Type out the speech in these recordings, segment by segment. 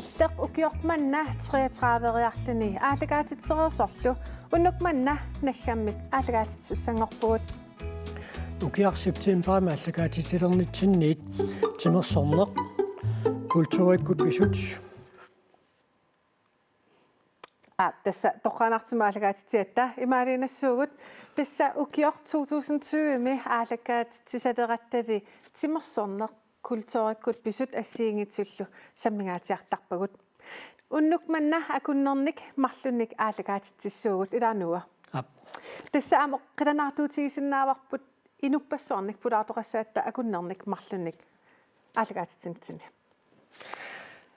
иллеқ укиортманна 33-ериарлүни аалагаатитсереерсорлу уннукманна наггаммик аалагаатитсуссангорпугут Ukiar september аллагаатитилернитсинниит тимерсорнеқ культууриккут писут тасса тоққанартимаалагаатитиатта имаалинассуугут тасса укиор 2020 ми аалагаатитсисалераттали тимерсорнеқ культууриккут писут ассиингитсуллу саммигаатиартарпагут уннукманна акуннерник марлунник аалагаатитсиссуугут илаануа тасса амо қиланаартуутигисиннааварпут инуппассуарник пулаартоқассаатта акуннерник марлунник аалагаатитсинитсини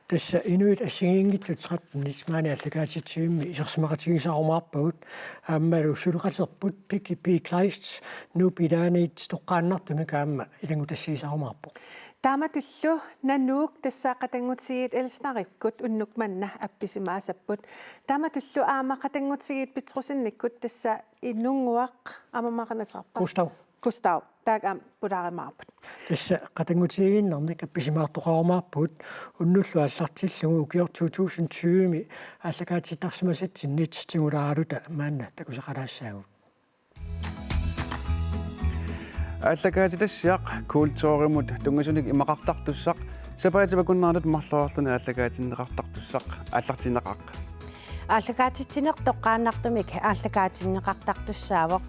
тасса инуит ассигингитсут нисмаани аллагаатитсиимми исерсимақатигисаарумаарпагут ааммалу сулеқатерпут пики клайст нупидаанит тоққааннартуми каама илангу тассигисаарумаарпо тааматуллу нануук тассаақатангутигит элснариккут уннукманна апписимаасаппут тааматуллу аамақатангутигит питрусинниккут тасса иннунгуақ амамақанатерпа Густав тагам пулааримаарпут тасса қатангутигииннарник апписимаартоқарумаарпут уннуллу аллартиллугу укиор 2020 ми аллагаатитарсимасатсиннит тигулааралута маанна такусақалаассаагут аллагаатитассиақ культууримут тунгасуник имақартартуссақ сапаативакуннаанут марлуарлуни аллагаатиннеқартартуссақ аллартиннеқақ аллагаатитсинеқ тоққааннартумик аллагаатиннеқартартуссаавоқ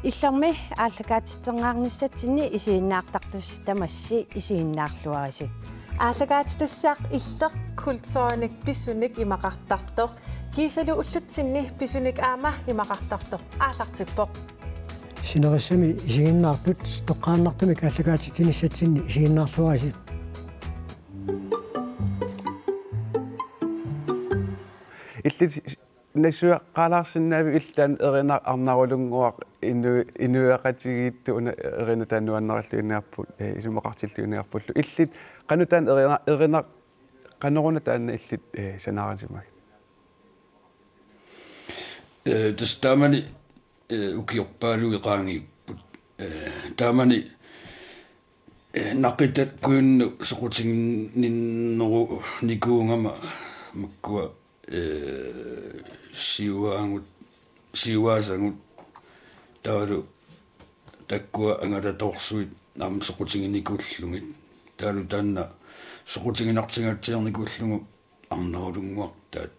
иллерми аллагаатитсенгаарниссатсинни исииннаартартус тамасси исииннаарлуариси аллагаатитассаақ иллеқ культууриник писуник имақартартоқ кисалу уллутсинни писуник аама имақартартоқ аалартиппоқ синериссами исигиннаартут тоққааннартумик аллагаатитиниссатсинни исигиннаарлуариси иллит насуа qaalaarsinnaami illaan erina arnarulunguaq inuaqatigittu una erina taannuanneralluinniarput isumaqartilluinniarpullu illit qanutaan erina qanoruna taanna illit sanaaransimak das taamani ukiorpaaluiqaangiipput taamani naqitat kuunnu soqutinginninneru nikuungama makkua siuaasangut taalu takkua angatatorsuit naam soqutinginikullungit taalu taanna soqutinginartingatsiarnikullungu arnerulunguartaat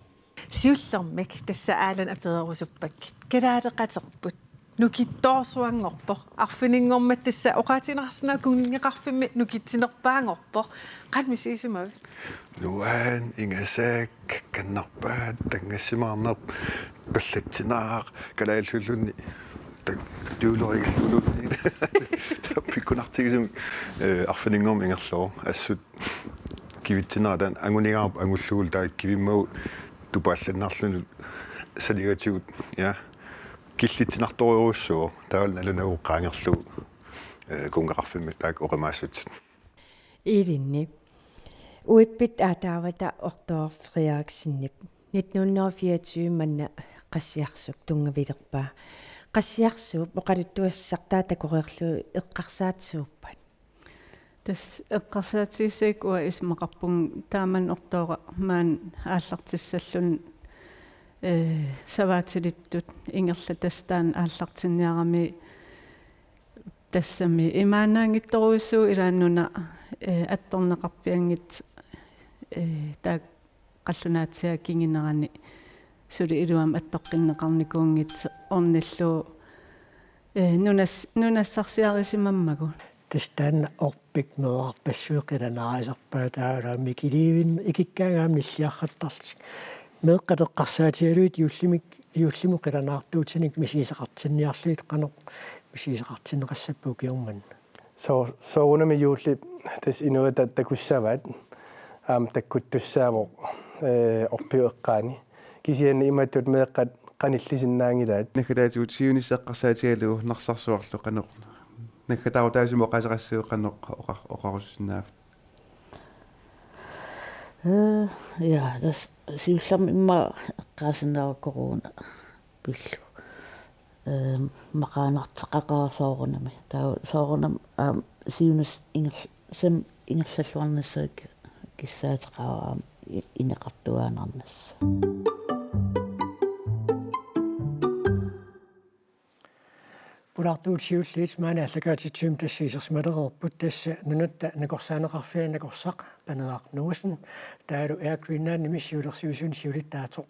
siullermik tassa aalan apederusuppakit kalaaleqaterput nukittoorsuangorpoq arfininnngormat tassa oqaatinersna kunningeqarfimmi nukittinerpaangorpoq qanmisiisimavi nuaan ingasaak kannarpaat tangassimaarnerp pallatsinaaq kalaallullunni tuuleriglulunni pikkunartigisum arfininnngorm ingerloo assut kivitsinaataan angunigaarp angulluul taat kivimmagu tupaallanarlunu saligatigut ja killitsinartoriurussuu taawalna alunaguqqaangerlu kunqaqarfimmi taak oqimaassutsit ilinni uippit aataavata ortoorfriaaksinniп 1924 manna qassiarsuk tungavilerpaa qassiarsuup oqaluttuassartaa takoreerlu eqqarsaatsuuppat tas eqqarsaatigissaik ua ismaqarpun taaman ortoora maan aallartissallun savaatilittut ingerla tastaan aallartinniarami тассами имаанаангитторуйссуу илааннуна атторнеқарпиангит таак қаллунаатсиа кингинерани сули илуам аттоққиннеқарникуунгит орниллуу нунассарсиарисимаммагу тастаанна орпик меарпассуеқиланааисарпаа таала микиливин икиккаагаам ниллиарраттарлик меэққатеққарсаатиалуит юуллиму қиланаартуутиник мисисеқартинниарлуит қано мисисеқартиннеқассаппуу киорман соонами юулли тас инуата такуссаваат таккуттуссаавоо орпиуэққаани кисианна иматтут меэққат qanillisinnnaangilaat nakataatuut siunissaaqqarsaatialuu narsarsuarlu qanoq nakataarutaasimo qaserassuu qanoq oqarussinnaaf ja das siullam immer eqqaasinnaava corona pillu maqaanarteqaqaarsoorunami taa soorunam siunas ingel sem ingerlalluarnissaak kissaateqaaraam инеқартуаанарнасса пулартуутсиуллиит маана аллагаатитсуум тассиисерсмалерерпут тасса нунатта накорсаанеқарфиа накорсақ панеаартнугасн таалу эаквиннаанни миссиулерсиусуни сиулиттаатоқ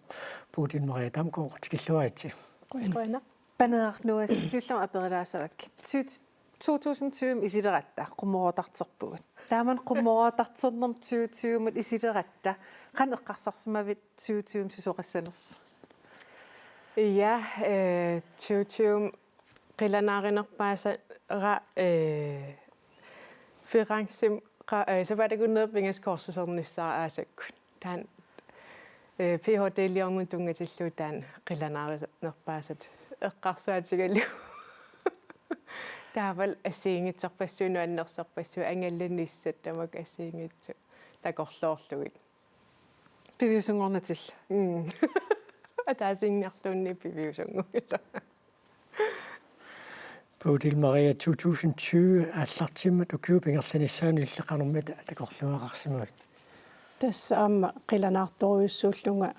Путин мариатам коо тикиллуаатси Quen панеаартнугас сиуллама аперилаасавак 2020 исилератта qummoortarterpugut тааман qummoortarternерм 2020 исилератта қан эққарсарсимавит 2020 сусоқассанерс Ja, 2020 qilanaarinerpaasa firangsim så var det kun noget bingeskorsusernissaa aasakkut taan PhD-liornun tungatillu taan qilanaarinerpaasat eqqarsaatigallu taaval assiingitserpassuunu annerserpassu angallanissat tamak assiingitsu takorloorlugit piviusungornatil ataasingnarluunni piviusungugilla Bodil Maria 2020 аллартиммат укиупингерланissaани иллеқарнэрмата такорлуақарсимавит тасса аама қиланаарторуйуссууллунга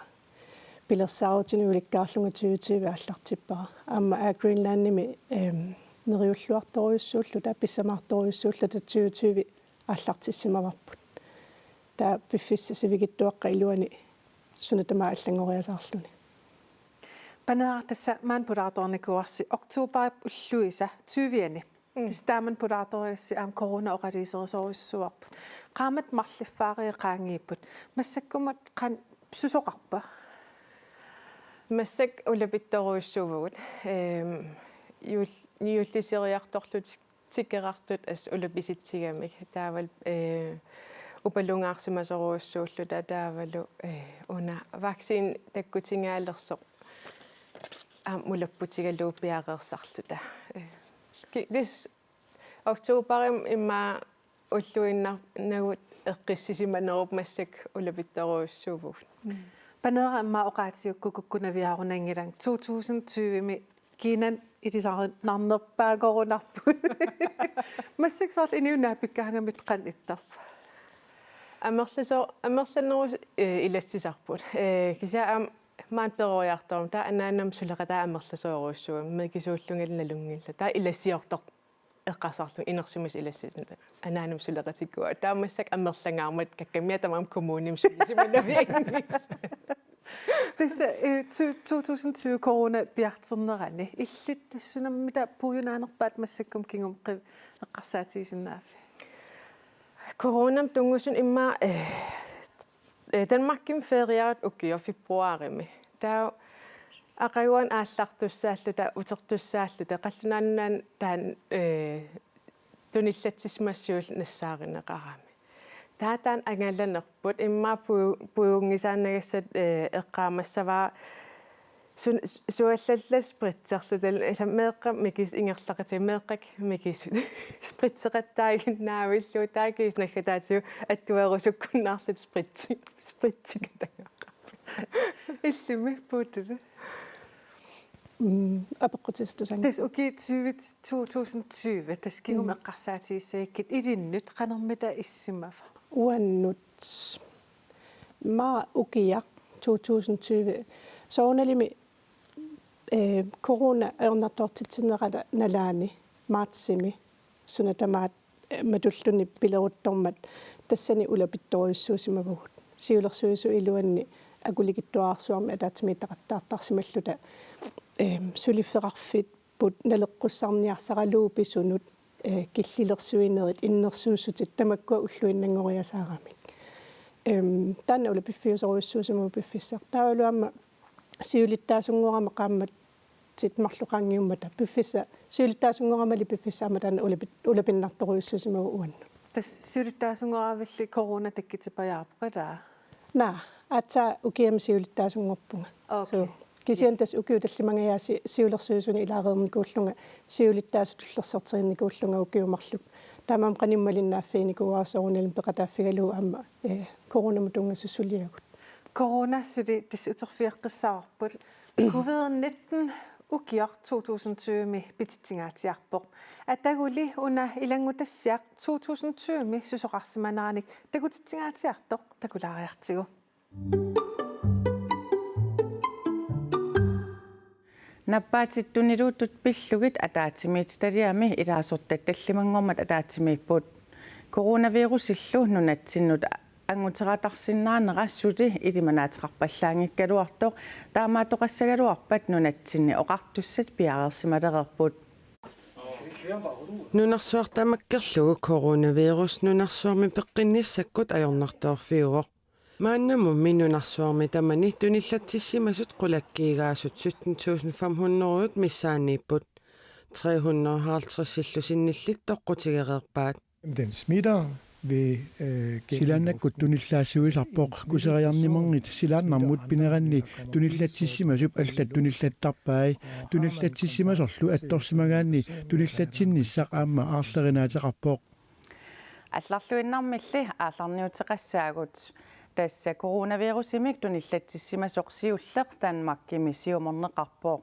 пилерсаарутинуиликкаарлунга 2020 аллартиппара аама Greenlandними нериуллуарторуйуссууллу таа писсамаарторуйуссуулла 2020 аллартиссимаварпут таа пиффисса сивигиттуаққа илуани сунатама аллангориасаарлуни панеартасса маан пулаарторникуарси октообар уллуиса 20-ани тистааман пулаарториасси аам корона оқалисерисоруссуарпут qaamат марлиффаариеқаангииппут массаккумат қан сусоқарпа массак улапитторуйуссувгут юуллисериарторлут тиккерартут ас улаписитсигамик таавал упалунгаарсимасоруйуссууллу таавалу уна ваксин таккутингаалерсоқ мулаппутигалуу пиареерсарлута this oktoberim имма уллуиннар нагут эққиссисиманеруп массак улапитторуйуссуувут панера амма оқаатиуккуккунавиарунангилан 2020 ми кинан илисарит нарнерпаагорунарпут массак сорл иниуннаапиккаангамит қан иттарф амерланерус илассисарпут кисаа маан перориарторум таа анаанам сулеқатаа амерласооруссуа мекисууллунгалналунгилла таа илассиортор эққасарлу инерсимис илассисин анаанам сулеқатиккуа таамассак амерлангаармат каккамиа тамаам коммуним сулисиманавиагни Tässä 2020 corona piarternerani illit tassunamita puujunaanerpaat massakkum kingum eqqarsaatiisinnaaffi Coronam tungusun imma Danmarkin feriaat ukior februarimi taa aqayuan aallartussaalluta utertussaalluta qallunaannaan taan tunillatsismassuul nassaarinneqarami taataan angallanerput imma puungisaannagassat eqqaamassavaa suallallas spritserlutal asa meeqqa mikis ingerlaqati meeqqak mikis spritseqattaaginnaavilluu taakis naggataatu attuerusukkunnaarlut spritsikatanga illimi puutulu апеққутистусанга тас уки 2020 тас кигум эққарсаатииссаиккит илиннут қанермита иссимаф уаннут ма укия 2020 сооналими корона ернартортитсинерала налаани маатсими сунатамаат матуллуни пилеруттормат тассани улапитторуйуссуусимавгут сиулерсуису илуанни акулигиттуаарсуарми атаатсимиттақаттаартарсималлута сулиффеқарфит пут налеққуссарниарсаралуу писунут киллилерсуинерит иннерсууссутит тамаккуа уллуиннангориасаарамик танна улапиффиусоруйуссуусиму пиффиссар таалуамма сиулиттаасунгорама qaammat sit марлуqaangiummata пиффиса сиулиттаасунгорамали пиффисаама танна улапиннарторуйуссуусиму уанну тас сиулиттаасунгоравилли корона таккитипаяарпалаа на атса укиам сиулиттаасунгорпунга so кисиантас укиуталлимангаяаси сиулерсуусуни илаареерни кууллунга сиулиттаасутуллерсортеринни кууллунга укиумарлук таамаам qaниммалиннааффиини куаасоруналим пеқатааффигалуу амма коронамутунга суссулиагут corona suti tas uterfiaqqissaavarput covid-19 ukior 2020 mi pititsingaatiarpoq ataguli una ilangutassiaq 2020 mi susoqarsimaneranik takutitsingaatiartoq takulaariartigu Nappaatittunilutut pillugit ataatimiit stadiami ilaasortat tallimangormat ataatimiipput coronavirusillu nunatsinnut anguteratarsinnaanera suti ilimanaatiqarpallaangikkaluartoq taamaatoqassagaluarpat nunatsinni oqartussat piareersimalererput Nunarsuartamakkerlugu coronavirus nunarsuarmi peqqinnissakkut ajornartoorfiuoq maannamum minunarsuarmi tamani tunillatsissimasut qulakkiigaasut 17.500 missaanniipput 350 sinnillit toqqutigereerpaat. Den smitter ved Silannakkut tunillaassuisarpoq kuseriarnimerngit silaannarmut pineranni tunillatsissimassup allat tunillattarpai tunillatsissimasorlu attorsimagaanni tunillatsinnissaq aamma aarlerinaateqarpoq алларлуиннармилли аалларниутеқассаагут тасса коронавирусимик туниллатсиссимасоқсиуллеқ таанмаккими сиуморнеқарпоо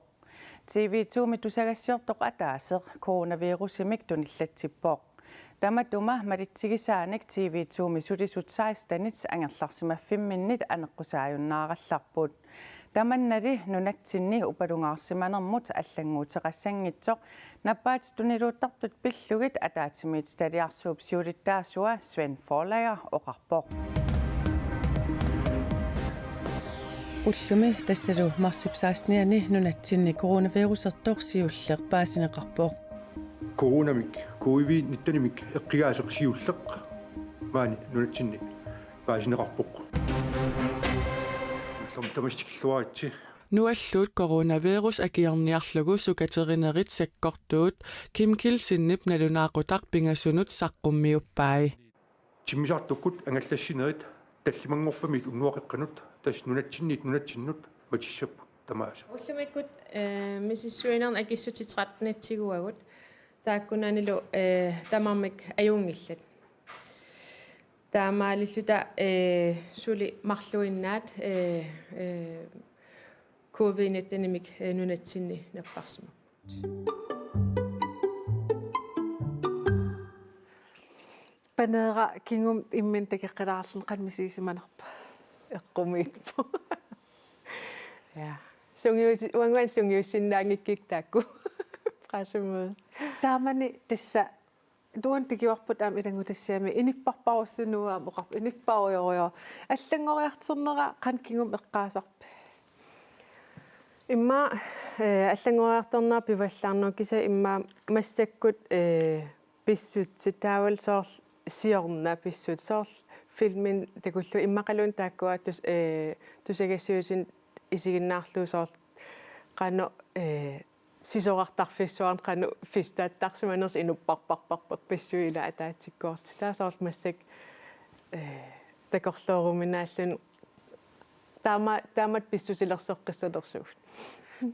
TV2 тусагассиортоқ атаасеқ коронавирусимик туниллатсиппоо таматума малитсигисааник TV2 мисулисутсаистанит ангерларсимаффимминнит анеққусааюннааралларпут таманнали нунатсинни упалунгаарсиманермут аллангуутеқассангитсоқ наппаат тунилууттартут пиллугит атаатимит сталиарсууп сиулиттаасуа Свен Форлайер оқарпоқ уллуми тассалу марсипсаасниани нунатсинни коронавирусертоорсиуллеқ паасинеқарпоқ коронамик covid-19-мик эққигаасеқсиуллеқ маани нунатсинни паасинеқарпоқ тамастикиллуаатси Nualluut coronavirus akiarniarlugu sukaterinerit sakkortuut Kim Kilsinnip nalunaaqutaq pingasunut saqqummiuppai тиммисаартуккут ангаллассинерит таллимангорпамик уннуақеққанут тас нунатсиннут матиссаппут тамааса уллумиккут миссуинерн акиссутитратнатсигуагут тааккунанилу тамармик аюнгиллат таамаалиллута сули марлуиннаат covid-19-мик нунатсинни наппарсима панера кингум иммин такеққилаарлун қанмисисиманерпа эққумииппу я сунгиуси уангуан сунгиуссиннаангиккик таакку прасуму таамани тасса дуан тикиуарпут аам илангутассаами иниппарпаруссунуа моқар иниппаруйорио аллангориартернера қан кингум эққаасарпа имма аллангориартернаа пиваллаарнуу киса имма массаккут писсут ситаавал соор сиорна писсут соор филмин такуллу иммақалуун тааккуа тусагассиусин исигиннаарлуу соор қано сисоқартарфиссуарн қано фистааттарсиманерс инуппарпарпарпак писсуила атаатиккоорт таасоор массак такорлооруминааллун таамат писсусилерсоққиссалерсуут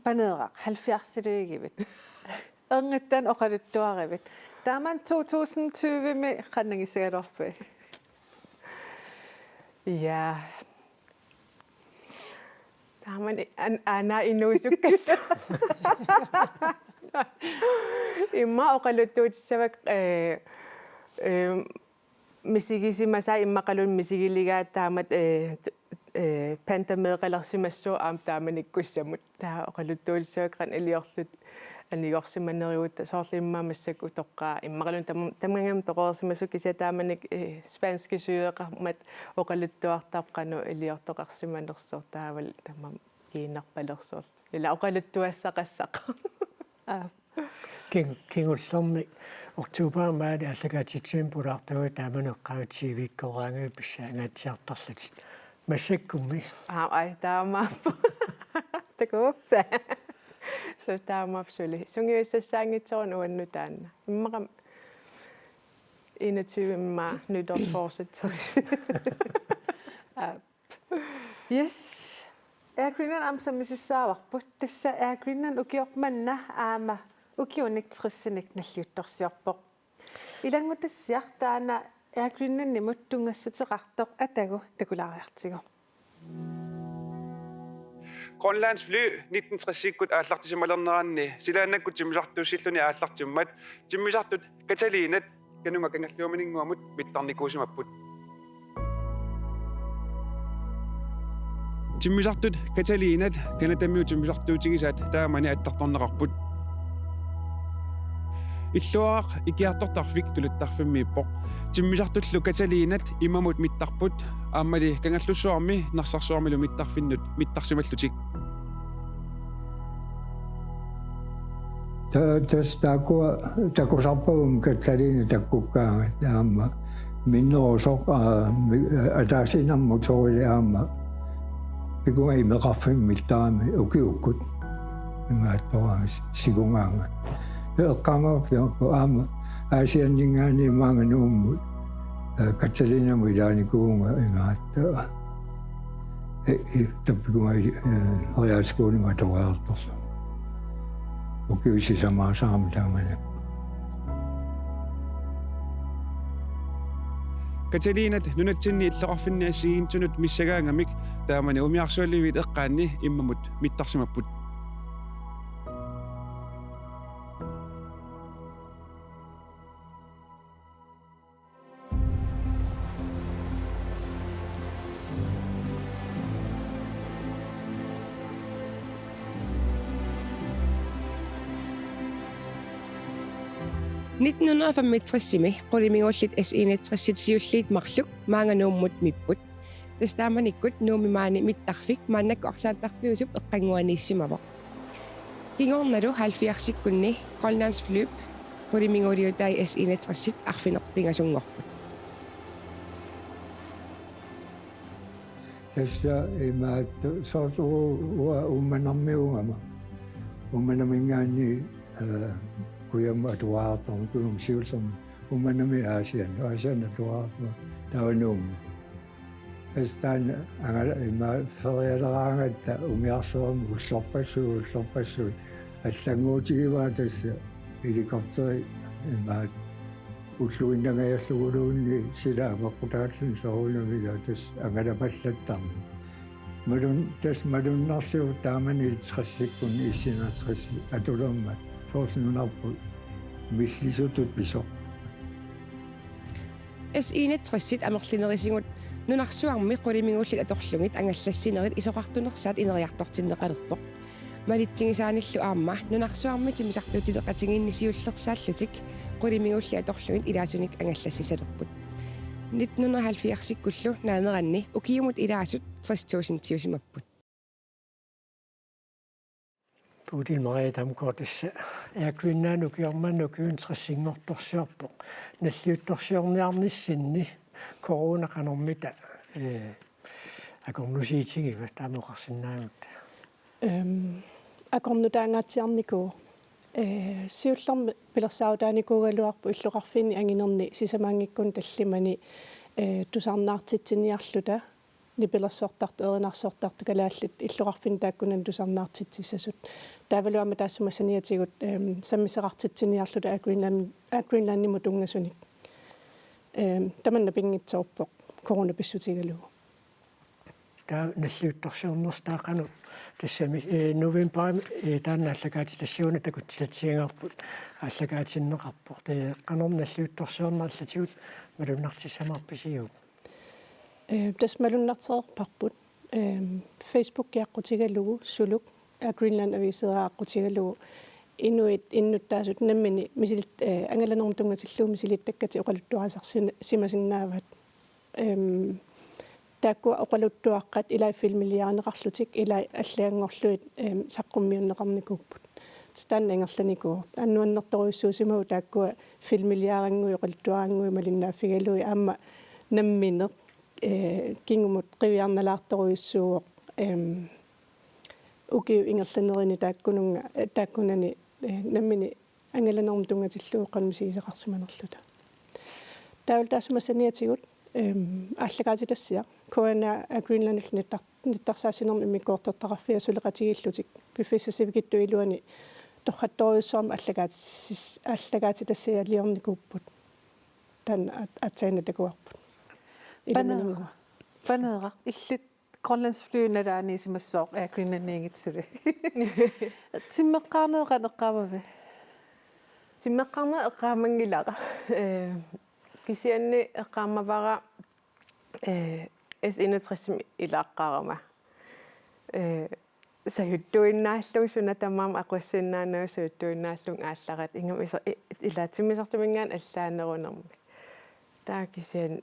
панера 70-силигивит эрнгиттан оқалуттуаривит тааман 2020 ми қаннагисагалорпи я тааман ана инуусуккат имма оқалуттуутиссавак мисигисимаса иммақалун мисигилигаат таамат пантамеэқалерсимассуу аам тааманиккуссамут таа оқалуттуулисуакран илиорлут анигорсиманериута соорлиммаамассак утоққаа иммақалун тамгангам тоқорсимассу кися тааманик спански сюеқармат оқалуттуартарқану илиортоқарсиманерсоо таавал тамам киинарпалерсоо ила оқалуттуассақассақ кингуллэрми октубер маали аллагаатитсуим пулаартуи тааманеққаутсивиккораангу писсаагаатсиартарлатит массаккумми ай таамааппу такууса så taamapsuli sungiussassaangitsoorun uannutaanna immakam 21 imma nytårsforsætteris yes Greenland amsamisissaavarput tassa Greenland ukiormanna aama ukiunik trissinik nalliuttorsiorpoq ilangutassiaq taana Greenland nimuttungassutiqartoq atagu takulariartigu Grønlands fly 1960-kut aallartisimalerneranni silaannakkut timisartuussilluni aallartimmat timisartut Kataliinat kanunga kangalluumininguamut mittarnikuusimapput timmisartut Kataliinat kanatamiu timmisartuutigisaat taamani attartorneqarput illuaq ikiartortarfik tuluttarfimmiippoq timmisartullu Kataliinat imamut mittarput aammali kangallussuarmi narsarsuarmilu mittarfinnut mittarsimallutik tas takusarpagum Kataliina takkukkaanga taamma minnerusoq ataasinarmutorili aamma pikunga imeqarfimmit taami ukiukkut imaattoraanga sigungaanga eqqaamaaqtaappu aamma aasianningaani maanganuummut Kataliinamu ilaanikuunga imaatta tappikunga realskoolunga toreartorlu ukiusisamaasaarmi taamana Kataliinat nunatsinni illeqarfinni assigiintunut missagaangamik taamani umiarsualivit eqqaanni immamut mittarsimapput Nitnunerfammitrissimi qulimingullit S61-siulliit marluk maanganuummut mipput tastaamanikkut nuumimaani mittarfik maannakku arsaattarfiusup eqqanguaniissimavoq kingornalu 70-kunni Grønlands Flyb quliminguliutai S61 arfinerpingasungorput tässä imaattu sortu ummanarmiungama ummanamingaanni kuyam atuaartorm kuyum siullerm ummanami aasian atuaartorm tavanum estaan angala ima ferialeraangatta umiarsoorm ullorpassuut аллангуутигиваа тасса helikopteri imaat уллуиннагаярлугулуунни сила аваққутааллун соорунамига тас ангалапаллаттарми малуннарсиу таамани 30-ккун иссинаатрисси атулермат соорсунунарпу миллисутут писоқ S61 амерлинерисигут нунарсуарми qulimiнгуллик аторлугит ангаллассинерит исоқартунерсаат инериарторсиннеқалерпоқ малитсигисааниллу аама нунарсуарми тимисартуутилеқатигиннисиуллерсааллутик qulimiнгулли аторлугит илаасуник ангаллассисалерпут 1970-куллу наанеранни укиумут илаасут 60,000 тиусимаппут Puutil Maria Damgaardissa aakuinnaanu kiormannu kuuntrissingortorsiarpoq nalliuttorsiorniarnissinni coronaqanormita akornusiitigiva taamoqarsinnaangut akornutaangaatiarniku siullermi pilersautaanikuugaluarpu illuqarfiinni anginerni sisamaangikkun tallimani tusarnaartitsiniarluta nipilersortartu erinarsortartu kalaallit illuqarfin taakkunan tusarnaartitsissasut taavaluama taassumassaniatigut sammiseqartitsiniarluta Greenlandnimu tungasunik tamanna pingitsoorpoq coronapissutigalugu taa nalliuttorsiornerstaaqanu тассами новембер тааннааллагаатитассиуна такутсатсиангарпут ааллагаатиннеқарпор таа канорналлиутторсиорнерлатигут малуннартиссамарписиуп тас малуннартерпарпут Facebook яаққутигалугу сулук Greenland ависерааққутигалугу инуит иннуттаасут наммини мисилит ангаланерм тунгатиллуу мисилиттаккати оқалуттуарасарсина симасиннаават таакку оқалуттуаққат илай филмилиарнеқарлутик илай аллаангорлуит саққуммиуннеқарникууппут стан ангерланикуу аннуаннерторуйссуусимау тааккуа филмилиарангуи оқалуттуарангуи малиннааффигалуи аама намминеқ кингумут қивиарналаарторуйссууоқ укиу ингерланерини тааккунани наммини ангаланерм тунгатиллуу қанмисигисеқарсиманерлута таавал таасумассаниатигут аллагаатитассиа корона Greenlandil nittarsaasinерми иммиккуортортараффиа сулеқатигиллутик пиффиссасивикитту илуани торхатторюссаарма аллагаатитассиа лиорникууппут тан атсаина такуарпут панеэра иллит Grønlands Flyb налааниисимассоо Greenland-ниигитсули тиммеққарнеэқанеққававе тиммеққарне эққаамангилара кисианни эққаамавара S61 илааққарама саюттуиннааллуг суна тамаама ақуссиннаанаа саюттуиннааллуг аалларат ингам илаатимисартумингаан аллаанерунерми таакисиан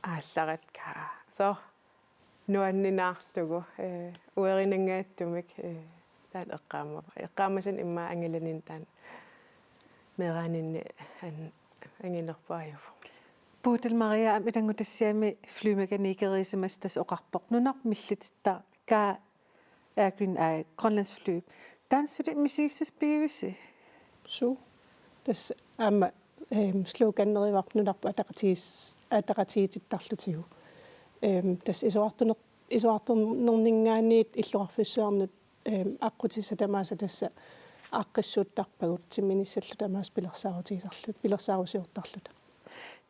аалларат ка со нуаннинаарлугу уеринангааттумик таан эққаамасин имма ангиланин таан мераанинни ангинерпаажу Bodil Maria amidangutassiami flymekanikerisimmas tas oqarpoq nunaq millitittaa ka aakin Grønlandsfly tansuli misiissus piivisi su tas amma sloganerivarp nunarpu ataqatiitittarlutiu tas isuartornerningaaniit illuarfussuarnut аққутиса тамааса тасса аққиссуuttарпагут тимминissаллу тамаас пилерсаарусиортарлута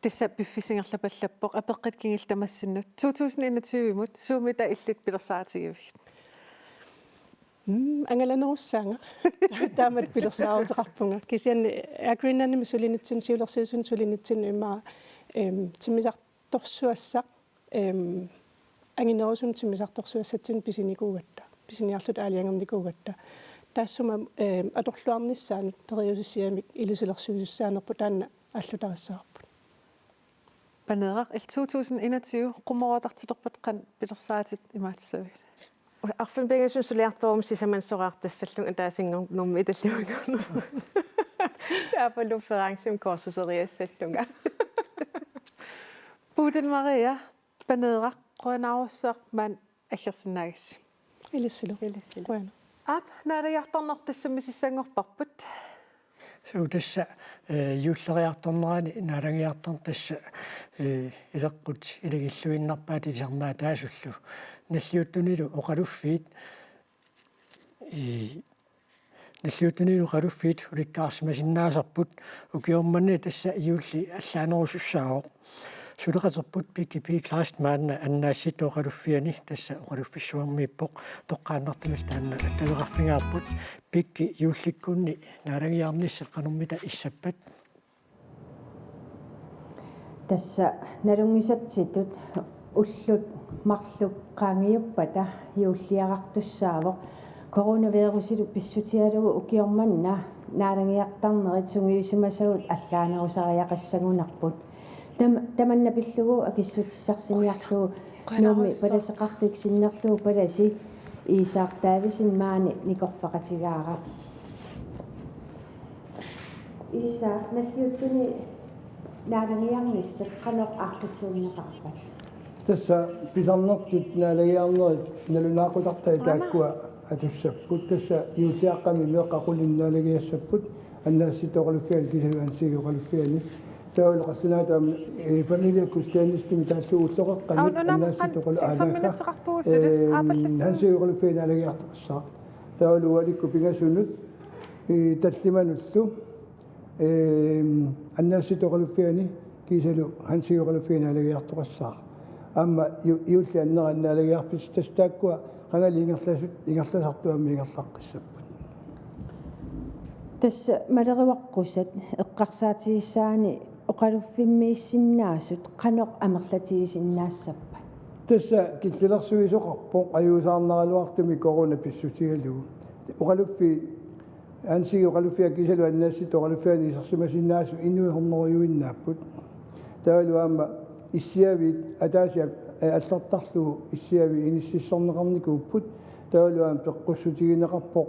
Tessa biffisingerlapallappoq apeqqit kingiltamassinnut 2021 imut suumita illit pilersaatiivik ангаланерусsaanga таамат пилерсаарутеқарпунга кисианни агриннаними сулинитсин сиулерсиусун сулинитсин имма тиммисарторсуассақ ангинерусун тиммисарторсуассатсин писиникуугатта писиниарлут аалиангерникуугатта таассума аторлуарниссаан периусиамик илусилерсуусуссаанерпу таанна аллутарассаарпут Panerak 2021 qumortartitorpat qan pilersaatit imaatsavi арфинпингасун сулиарторум сисамансораартассаллун атаасингорнэрми италлугаарну таапалуфферансим корсусериассаллунга Bodil Maria Panerak qonarussaq man аггерсинаагис илиссилу qoana ап наалаярторнартассами сиссангорпарпут суудасса юуллериарторнерани налангиартартасса илеққут илигиллуиннарпаат илернаа таасуллу наллиуттунилу оқалуффиит наллиуттунилу оқалуффиит уликкаарсимасиннаасарпут укиорманни тасса иулли аллаанерусуссаавоқ сулеқатерпут пикки класс маанна аннаассит оқалуффиани тасса оқалуффиссуармииппоқ тоққааннартимал таанна талеқарфингаарпут пикки юулликкунни налангиарнисса қануммита иссаппат тасса налунгисатситут уллут марлук qaangiuppata юуллиарартуссаавоқ коронавирусилу писсутиалугу укиорманна наалагиартарнерит сунгиусимасагут аллаанерусариақассагунарпут таманна пиллугу акиссутиссарсиниарлугу нуми паласеқарпик синнерлугу паласи иисаартаависин маани никорфақатигаара иса наллиуттуни наалагиарниссат қанеқ ааққиссуунеқарпат тасса писарнертут наалагиарнерит налунаақутартай тааккуа атуссаппут тасса юусиаққами меққақулиннаалагиассаппут аннаасситоқалуффиали кисалуансигоқалуффиали таул қассунаатаам фамилия кустианистими тааллуууллоқеққани аннаасситоқалу аалаака хансигоқалуффианалагиартақассаа таулуаликку пигасунут таллимануллу аннаасситоқалуффиани кисалу хансигоқалуффианалагиартақассаа амма иулли аннераннаалагиарпис тастааккуа qangali ingерласартуамми ингерлаққиссаппут тасса малериваққусат эққарсаатигиссаани оқалуффиммииссиннаасут қанеқ амерлатигисиннаассаппат тасса киллилерсуисоқарпоқ аюусаарнералуартуми корона писсутигалугу оқалуффи ансиги оқалуффиа кисалу аннаассит оқалуффиани исерсимасиннаасу инуихорнеруйуиннааппут таалуаама иссиавит атаасиак аллертарлугу иссиави иниссиссорнеқарникууппут таалуаам пеққуссутигинеқарпоқ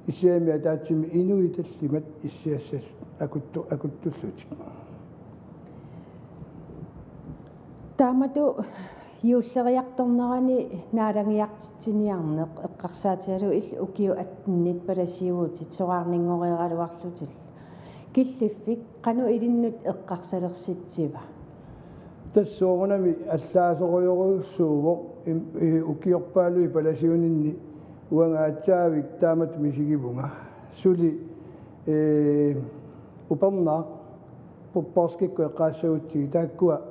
иссиами атаатсими инуиталлимат иссиассас акуттуллутик таамату юуллериарторнерани наалагиартитсиниарнеқ эққарсаатиалу ил укиу аттиннит паласиуутит сораарнингориералуарлутил киллиффик қану илиннут эққарсалерситсива тассоорнами аллаасориоруссуувоқ укиорпаалуи паласиунинни уангаатсаавик таамат мисигивунга сули упернаа поппорскикку эққаассагутсиги тааккуа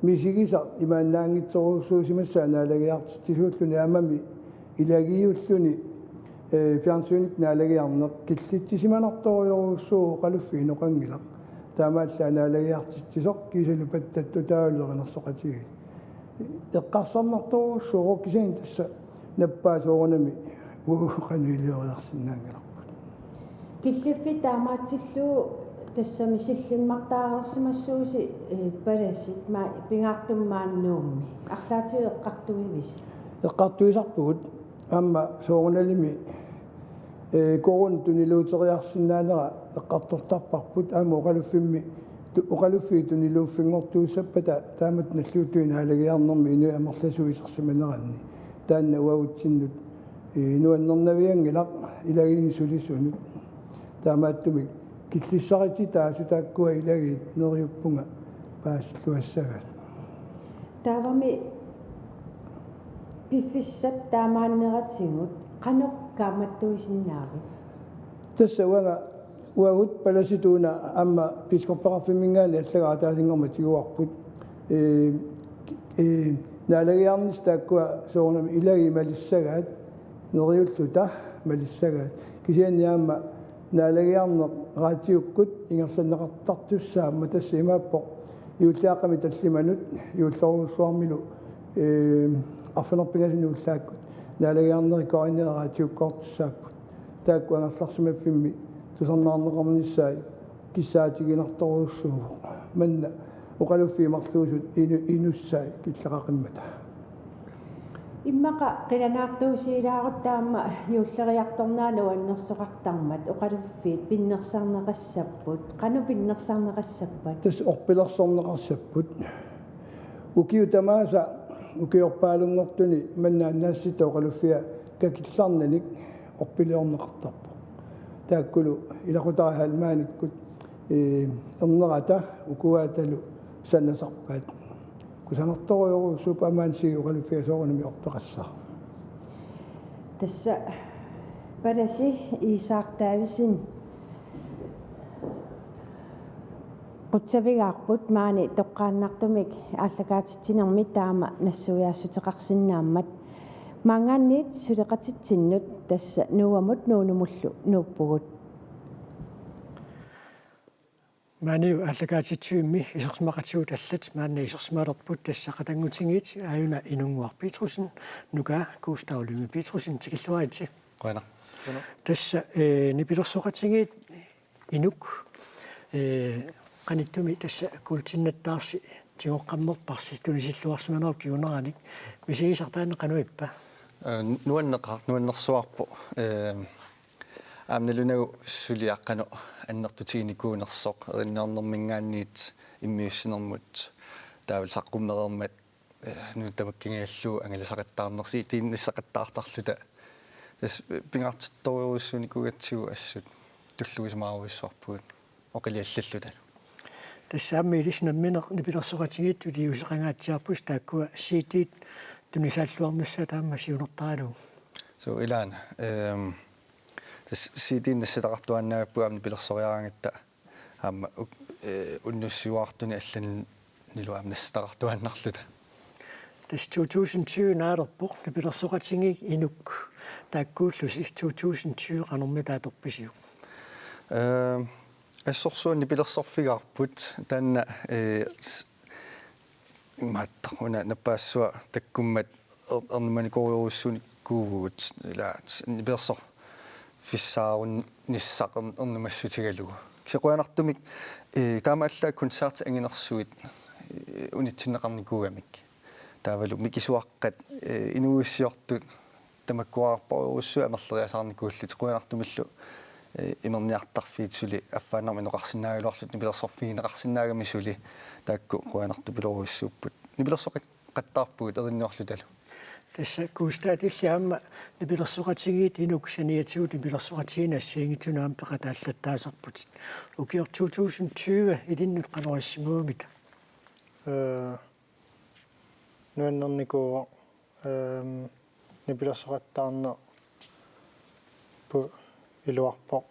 мисигиса имааннаангитсоруссуусимассаа наалагиартитсууллуни амами илагиуллуни фиансууник наалагиарнеқ киллитсисиманарториоруссуу қалуффи ноқангила таамааллаа наалагиартитсисоқ кисалу паттатту тааллеринерсоқатиги эққарсарнарторуссуу кисин тасса наппаасоорнами ууханилиориарсинаангаларпут киллиффи таамаатиллуу тассами силлиммартаарерсимассууси паласит ма пингаартуммааннуумми арлаатиу эққартуивис эққартуисарпугут аама соорналими корон тунилуутериарсинаанера эққартортарпарпут аама оқалуффимми оқалуффи тунилууффингортууссаппата таамат наллуутуинаалагиарнэрми инуи амерласуисерсиманеранни таанна уагутсиннут инуаннернавиангилақ илагини сулисунут таамааттумик киллиссарити таасутааккуа илагиит нериуппунга пааслуассагат таавами пиффиссат таамааннератсигут qanoq kaammattuisinnaavit тасса уагут паласитууна амма пискорпеқарфимингаани аллагаатаасингорма тигуарпут наалагиарнис тааккуа соорнами илаги малиссагаат нериуллута малиссагаат кисианниаама наалагиарнеқ раатиуккут ингерланнеқартартуссаама тасса имааппоқ иуллаақами таллиманут иуллоруусуармилу арфанерпигасини уллааккут наалагиарнери координераатиуккоортуссааппут таакку ангерларсимаффимми тусарнаарнеқарниссаи киссаатигинарторуussуугу манна оқалуффиимарлуусут инуссаи киллеқақиммата иммақа қиланаартуусиилаарут таама юуллериарторнаану аннерсоқартармат оқалуффиит пиннерсарнеқассаппут қану пиннерсарнеқассаппат тас орпилерсорнеқарсаппут укиу тамааса укиорпаалунгортуни маннааннаассита оқалуффиа какилларнаник орпилиорнеқартарпо тааккулу илақутараалмааниккут эрнерата укуааталу саннасарпаат кусанарторуйору супамаансиги оқалуффиасоорнами орпеқассаа тасса параси исаартаависин qutsavigaarput maani toqqaannartumik aalлагаатитсинерми таама нассуяассутеқарсинааммат маангаанниит сулеқатитсиннут тасса нуамут нуунумуллу нууппугут маани aalлагаатитсуимми исерсмақатигут аллат маанна исерсмаалерпут тассақатангутингит аюна инунгуар Петрусен нука кустаулуми Петрусен тикиллуаати қойна тасса нипилерсоқатингит инук qanittumi tassa kultinnattaarsi tigoqqammerparsi tunisилluarsimanerup kiuneranik misigisartaanne qanuippa nuannersuarpo aamnalunagu suliaqqanu annertutiginikuunersoq erinnernermingaanniit immiussinermut taavil saqqummerermat nuutavakkingialluu angalisaqattaarnersi tiinnissaqattaartarluta tas pingaartittoriuussunikugatsigu assut tullugismaaruissuarpuut oqiliallalluta тассаами илиснамминеқ нипилерсоқатигиитту лиусеқангаатсиарпус тааккуа сиитиит тунисааллуарнассаа таама сиунертаалу so ilaan tas siittiin nassataqartuannaappuam nipilерсориараангатта аама уннуссуартуни аллан нилуам нассатақартуаннарлута тас 2020 наалерпоқ нипилерсоқатигиг инук тааккууллуси 2020 qanорми тааторписиу ассорсуунни пилерсорфигарпут таанна имааттаруна напаассуа таккуммат эрнумани кориуруссуни куувуут илаат пилерсор фиссаарун ниссақер эрнумассутигалугу кисеқуанартумик таамааллаа концерт ангинерсуит унитсинеқарникуугамик таавалу микисуаққат инуиссиорту тамаккуарпоруссу амерлериасаарникууллут қуанартумиллу имерниартарфиит сули аффааннарми ноқарсинаагалуарлут нипилерсорфигинеқарсинаагами сули таакку қуанарту пилоруссууппут нипилерсоқаттаарпуут эринниорлуталу тасса кустаатиллаама нипилерсоқатигиит инуксаниатигут нипилерсоқатигинассиингитунаам пеқатааллаттаасарпут укиор 2020 илиннут қанериссимуумит нуаннерникуу нипилерсоқаттаарна пу илуарпоқ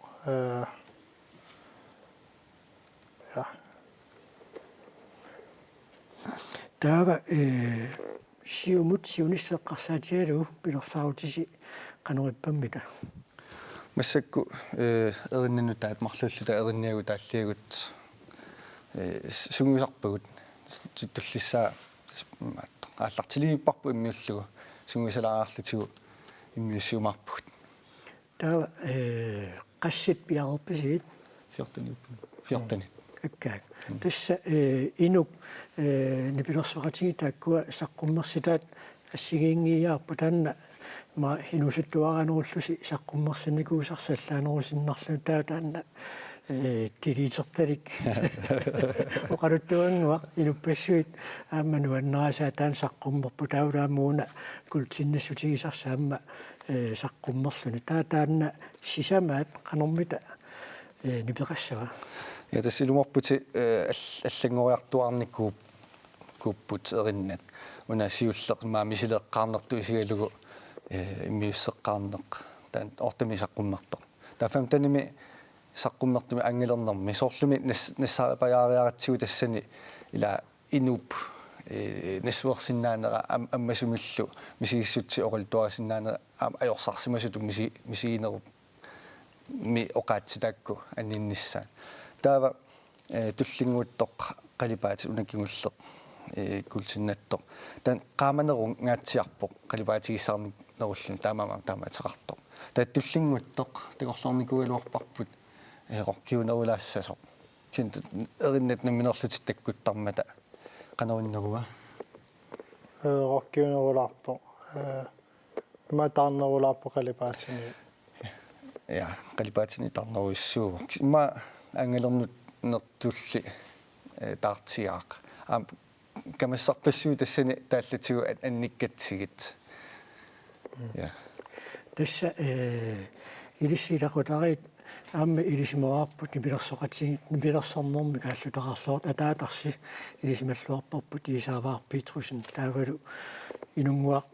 ja таава сиумут сиунissеққарсаатигалу пилерсаутиси qanериппаммита массакку эриннину таат марлууллута эринниагу тааллиагут сунгусарпагут туллиссаа ааллартилигиппарпу иммиуллугу сунгусалааарлутигу иммиуссиумарпут. Таа qassит piarpisiit 14. Akka. Tässä inuk nipilersuqatigi taakkua saqqummersitaat assigiingiiaarpu taanna ma hinusuttuaraanurullusi saqqummersinnikuusarsalaanerusinnarlu taanna tilitertalik oqaluttuanguaq inupassuit aammanuannerasaa taan saqqummerpu taulaamuuna kultinnassutigisarsaamma saqqummerluni taanna sisamaat qanormita nipeqassava. Ja tässä ilmoipputi allangoriartuarnikkuup kuupput erinnet una siulleq maamisileqqaarnertu isigalugu immiusseqqaarneq taan ortamisaqqummertoq taafam tanimi saqqummertumi angilernermi soorlumi nassaapajaariaratsigu tassani ila inup nassuersinnaanera ammasumillu misigissutsi oqaltuarisinnaanera ajorsaarsimasutu misiginerup mi oqaatsitakku anninnissaan taava tullinguuttoq qalipaati unakingulleq kulsinnattoq tan qaamanerun ngaatsiarpoq qalipaatigissarnik nerullun taamaateqartoq taat tullinguuttoq taqorlornikualuarparput roqkiunerulaassassoq sin erinnet namminerlutit takkuttarmata qanerinnerua roqkiunerulaarpoq maataarnerulaarpoq qalipaatini ja qalipaatini tarneruissuuvoq imma angalernut nertulli taartiaaq kamassarpassuu tassani taallatigu annikkatigit ja tässä ilisiilaqutarit aamma ilisimaarput nipilersornermi kaallutaqarluort ataatarsi ilisimalluarparput iisaavaarpiitrusin taavalu inunguaq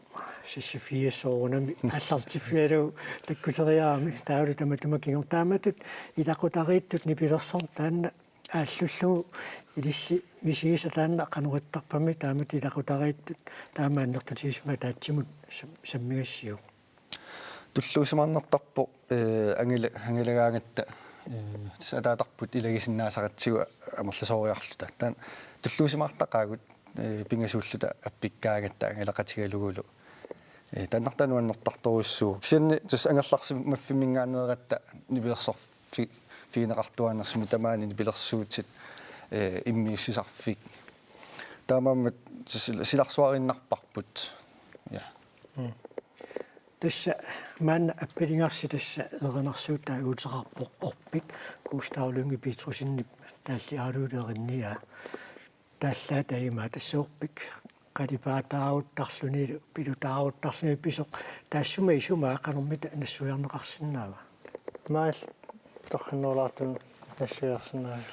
sisifiassoorunami аллартиффиалу таккутериаами таалу таматумакингор тааматут илақутарииттут нипилерсорн таанна ааллуллугу илисси мисигиса таанна қануаттарпами таамат илақутарииттут таамааннертутигисма таатсимут саммигассиу туллуусимарнертарпо ангилагаагатта тасатаатарпут илагисиннаасаратсигу амерласоориарлута таан туллуусимаартақаагут пингасууллута аппиккаагатта ангилақатигалугулу таннартануаннертарторуссуу кисианни тус ангерларси маффимингаанератта нипилерсорфи фигинеқартуанерсми тамаани нипилерсуутит иммиуссисарфик таамааммат силарсуариннарпарпут я tässä man appellingarsi tässä ernersuutta uutseqarpoq orpik kuustaaulungi piitrusinni taalli aaluuleerinnia тааллаа таима тассуорпик qalipaataruttarluni pilutaaruttarluni pisoq taassuma isumaa qanermita nassuyarneqarsinnaava maal torrinnuulaartun nassuyarsinnaava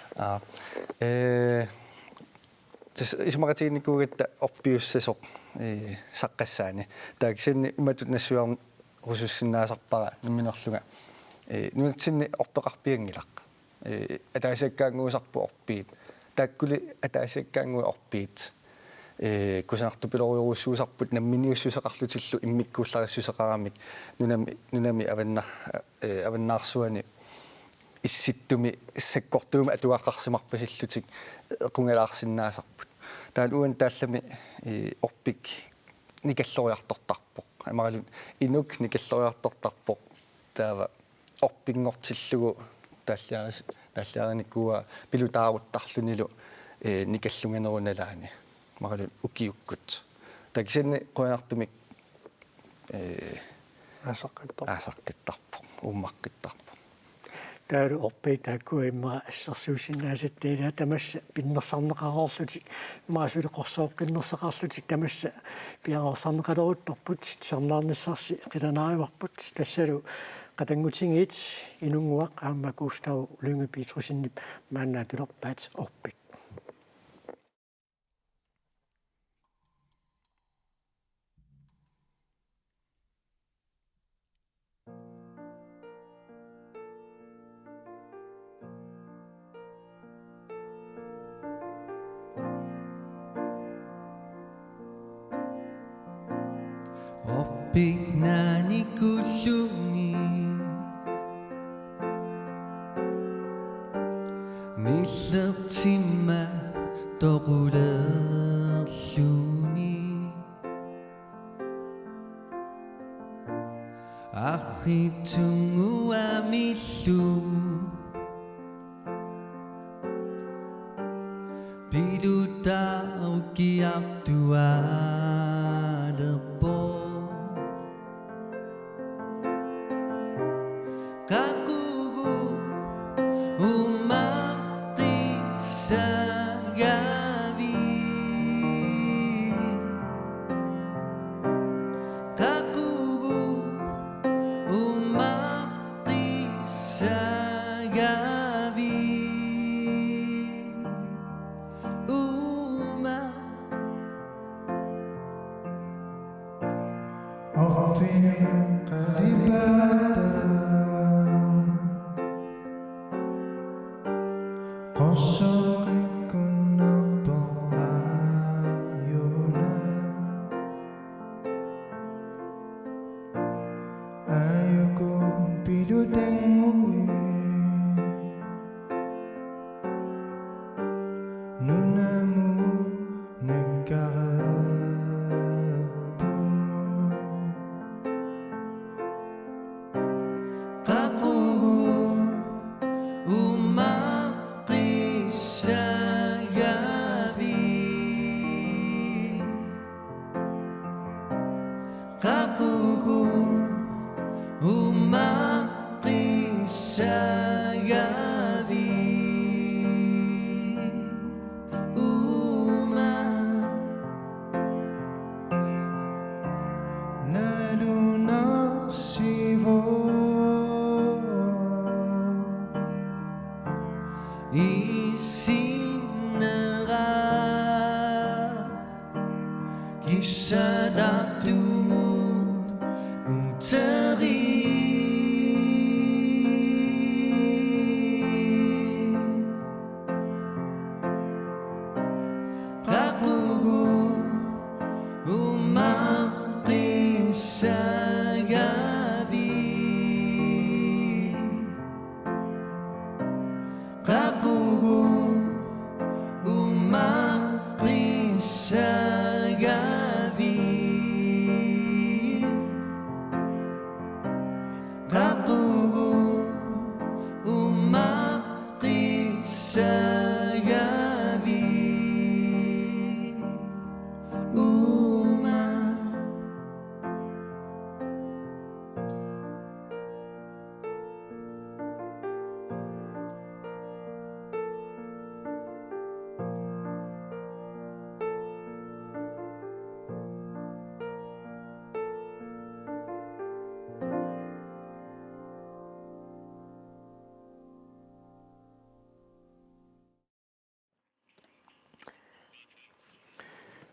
исмаратигникуугатта орпиуссасоқ саққассаани тааксинни иматут нассуяр русуссиннаасарпара намминерлуга нунатсинни орпеқарпиангилақ атаасиаккаангуусарпу орпиит тааккули атаасиаккаангуи орпиит кусанартупилориуруссуусарпут намминиуссусеқарлутиллу иммиккууллариссусеқарамик нунами аваннаарсуани исситтуми иссаккортууми атуааққарсимарпасиллутик эқунгалаарсиннаасарпут таан уан тааллами орпик никаллориартортарпоқ амаралун инук никаллориартортарпоқ таава орпингортиллугу тааллиариниккуа пилутааруттарлунилу никаллунгенеруналаани маралун укиуккут такисинни қуанартумик асаққиттарпоқ ууммаққиттарпоқ таалу орпеитааккуа имма ассерсуусиннаасаттаилаа тамасса пиннерсарнеқарорлутик маасулеқорсооққиннерсеқарлутик тамасса пиарорсарнеқалерутторпут сернаарниссарси қиланаариварпут тассалу qatangutigiit inunguaq aamma kuustau ulunga piitrusinnip maannaatulorpaat orpik Pignanikuluni Nillertimma toqulerluni hitungu amilu Bidu tau ki abdua debo Kakugu umati sagavi Kakugu umati sagavi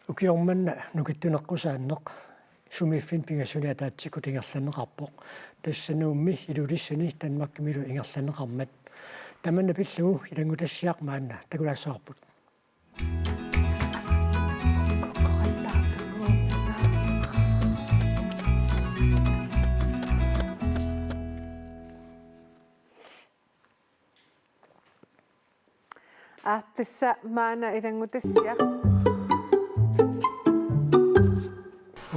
Ukiormanna nukittuneqqusaanneq sumiffin pingassunia taatsikut ingerlaneqarpoq tassanuummi ilulissani tanmakkimilu ingerlaneqarmat tamanna pillugu ilangutassiaq maanna takulaassaarput Tassa maana ilangutassiaq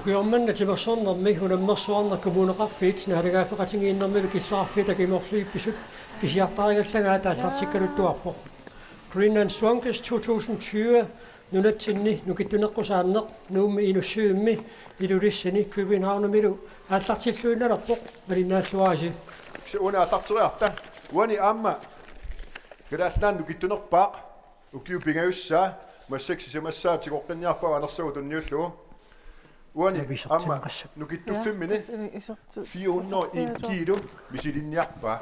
Ukiormanna timersornermi unammersuarner kommuneqarfiit nahalagaafeqatingiinnermilu kissaarfiit akimorluippisut pisiartarigallagaa taallartikkaluttuarpoq Greenland Strongest 2020 nunatsinni nukittuneqqusaanneq nuummi inussuummi ilulissani Københavnermilu aallartilluinnalarpoq malinaalluaasi Una allarteriarta uani aamma Kedaasnaan nukittunerpaaq ukiupingayussaa massaksisamassaa tigoqqinniarpaa anersagu tunniullugu uani amma nukittuffimini 401 kilo misilinniarpaa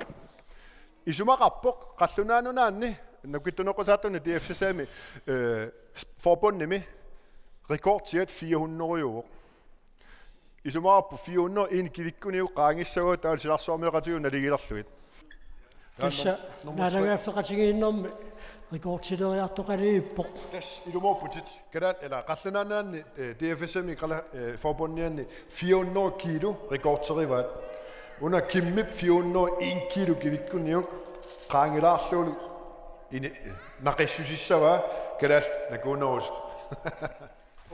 isumaqarpoq qallunaanunnaanni nukittuneqqusaartuni DFSami forbundnimi rekordtiat 400 euro isumaqarpu 401 kivikkuniu qaangissagu taalsilarsuarmeeqatigu naligilerluit Tassa naalaгаafфеqatigiinnermi rekordtileriartoqaliippoq tas ilumorputit kadat eller qallunaannaanni DFSami qala forbunnianni 400 kilo rekordterivat una kimmip 401 kilo kivikkuniuk qaangilaarluulu ini naqissusissava kadas nakuunerust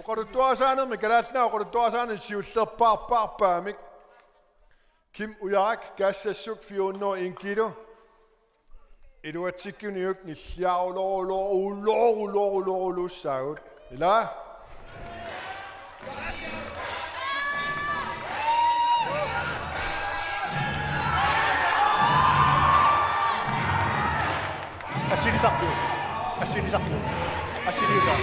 oqaruttuasaanermi kadaasnaa oqaruttuasaanermi siullerpaarpaarpaamik Kim ujarak gassasuk 401 kilo. Eduatikuniuk ni siaulo saut. Ila. Asini sakto. Asini ka.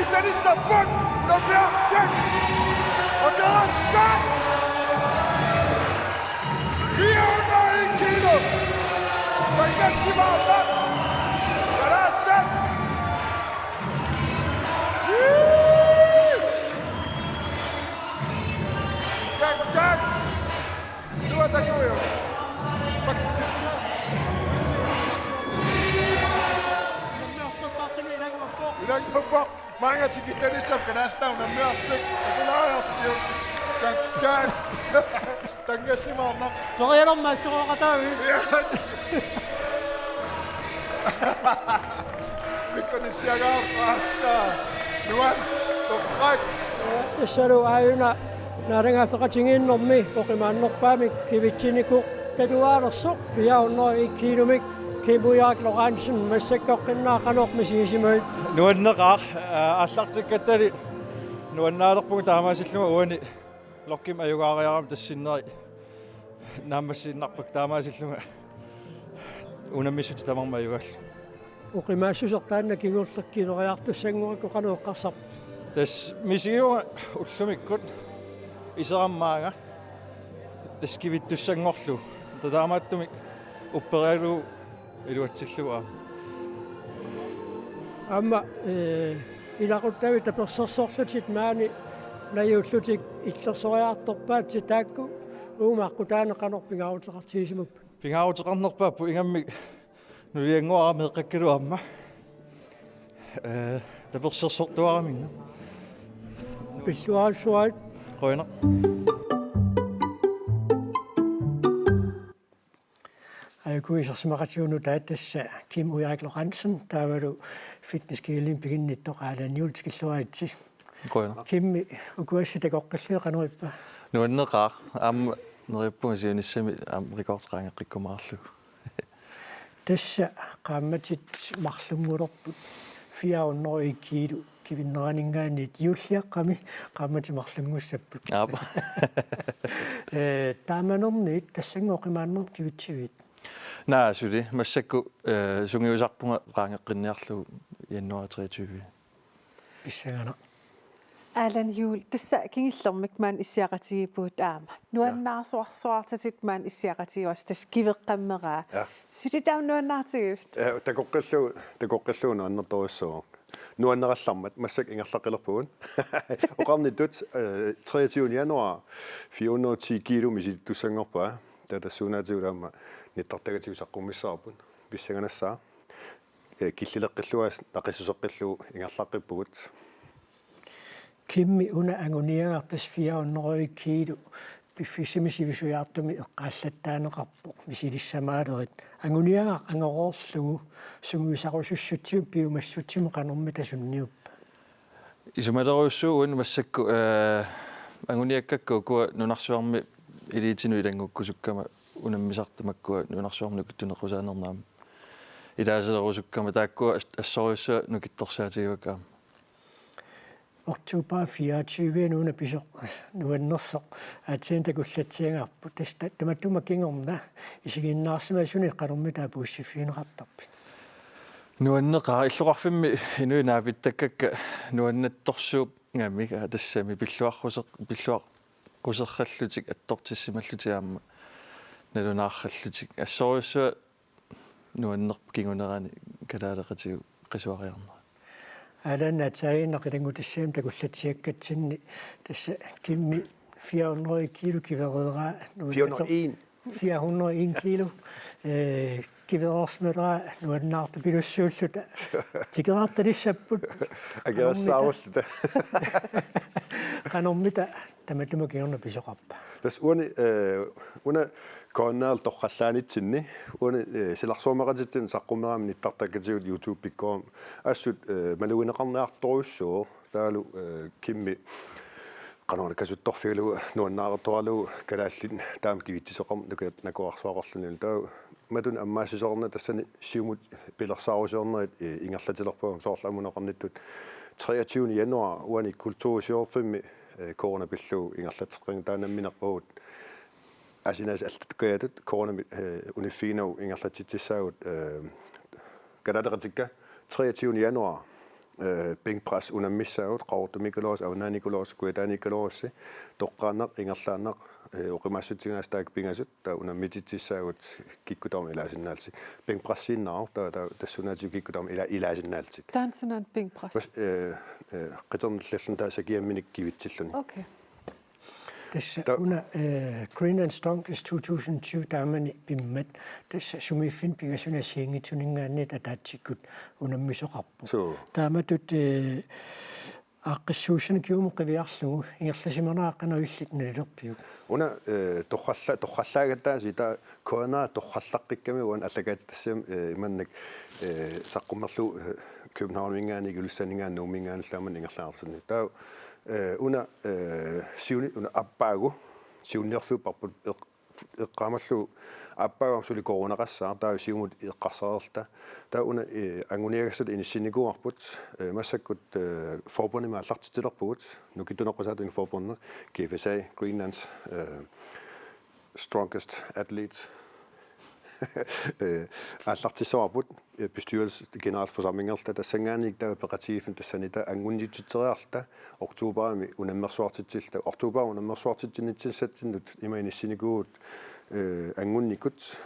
Italie sa pote, le Berset, encore un sac, 401 kilos, Magassimata, voilà un sac. Tac, nous attaquons. Ilang pa mga chiquita ni sa kanasta na merchek wala siya kan tanga si mama so kaya lang masok ka tayo biko ni siya ga pasa nuan tokak isaro ayo na naringa sa katingin no me pokemanok pa mi kibichini ko tadua sok fiyaw no ikilomik Kibuyak Lorentzen masakokna kanok misisimay nuannaqaq аллартиккаттали нуаннаалерпугу таамаасиллума уани локким аюгаариарам тассиннери наамассиннарпак таамаасиллума унаммисут тамарма аюгал уқимаассусертаанна кигурлаккилериартуссангуакку кануэққарсар тас мисигиуга уллумиккут исераммаага таскивиттуссангорлу тадаамааттумик уппериалу илуатсиллуа амма илақуттави таперсерсорлутит маани наюуллутик иллерсориарторпаат таакку уумаақку таанеқанор пингаарутеқартигисимуп пингаарутеқарнерпааппу ингаммик нулиангуара меэққаккалуамма таперсерсортуараминна пиллуаалсуаат қойна Kuisarsimaqatiunu taattassa Kim Ujarik Lorentzen taavalu fitnesskiilin piginnittooqaalaniultikilluaitsi Kimmi ukuassitakoqqalliuqanuippa nuanneqaa aamma neriuppunga siunissami rekordtraangeqqikkumaarlu tassa qaammatit marlunngulorput 400 kilo kivinneraninggaanit juulliaqqami qaammati marlungussapпут taamanerniit tassangoqimaanner kivitsivit naasuli massakku sungiusarpunga qaangeqqinniarlu januari 23 pissagana Alan Jul tassa kingillermik maan issiaqatigipuut aama nuannaarsuarsuartatit maan issiaqatigiwas tas kiveqqammeraa sutitaunnuannaartigivit takoqqilluuna annertorissuuq nuannerallarmat massak ingerlaqilerpugun oqarnittut 23 januar 410 kilo misittussangorpaa tatassuunaatiulaamma nittartagatiusaqqummissaarput pissaganassaa killilеққиллуас нақиссусеққиллу ингерлаққиппугут Kimmi una anguniaartas 400 kilo piffisimisivisuyartumi eqqaallattaaneqarpo misilissamaalerit anguniaaq angororlugu sunguisarusussutium piumassutimu qanormi tasunniuppa isumaleriussuun massakku anguniakkakku kua nunarsuarmi iliitinu ilangukkusukkama unammisartumakkua nunarsuarnukut tunequsaanernaam ilaaselerussukkama taakkua assoriussa nukittorsaatigiwakkaam Oktober 24 nuuna pisoq nuannersoq aatiintakullatsiangarpu tasta tamattuma kingorna isiginnaarsimasuni qanormi taapuussifiineqartarpit nuanneqaa illuqarfimmi inuinaavittakakka nuannattorsuup ngamika tassami pilluaqquserrallutik attortissimallutiaamma nalunaarrallutik assoriussua nuannerp kingunerani kalaaleqatigu qisuariarnera Alanna taagiinnaqilangutissaam takullatsiakkatsinni tassa kimmi 400 kilo kivereeraa 401 401 kilo. Kiversmedra nuannaartu pilussuulluta. Tikeraartalissapput. Agersaarulluta. Qanormita tamatumukiorna pisoqarpa. Tas una koonnaal torqallaanitsinni silarsuumaqatitsin saqqumeraam nittartakkatigut YouTube pikkoom assut maluineqarniartorussuu taalu kimmi qanorna kasuttorfiulu nuannaartorlu kalaallin taam kivittisoqam nakuarsuaqorlunil taa matun ammaasisorna tassani siumut pilersaarusiornerit ingerlatilerpuum soorlamuneqarnittut 23. januar uani kultuurisiorfimmi coronapillu ingerlateqqing taanamminerpuut asinas allatqayatut corona uniffiinau ingerlatitissaagut kaladeqatikka 23. januar pingpres unammissagut qaortumikaloos avnanikaloos kuetanikaloossi toqqaanneq ingerlaanneq oqimassutigaas taak pingasut ta unammititissaagut kikkutorm ilaasinaalsi pingpressiinnaar ta tassunaati kikkutorm ilaasinaalsi taansunan pingpress qitornillallan taasakiamminik kivitsilluni okay. Tässä una Greenland Strongest 2020 taamani pimmat tässä sumifin pingasuna siingituningaannit ataatsikut unammisoqarpu taamatut aaqqissuussana kiumu qiviarlugu ingerlasimernaaqanavillit nalilerpiu una torqallaagattaa ta corona torqallaqikkami uan allagaati tassam imannak saqqummerlu Københavningaani gulssaningaan nuumingaanillaaman ingerlaarsunni taa una siuni una appaagu siunnerfuparput eqqaamallu appaagu suli coronaqassaa taa siumut eqqarsaarta taa una anguniagassut inissinikuarput massakkut forbundima allartitilerpugut nukituneqqusaatu forbundet GFSA Greenlands Strongest Athletes аллартиссоарпут bestyrelse generalforsamlingerta тассангааник таа оперативен тассанита ангуннитситериарта октуберами унаммерсуартитсилта октубер унаммерсуартитсинитсилсатсиннут имаиниссиникуут ангунникут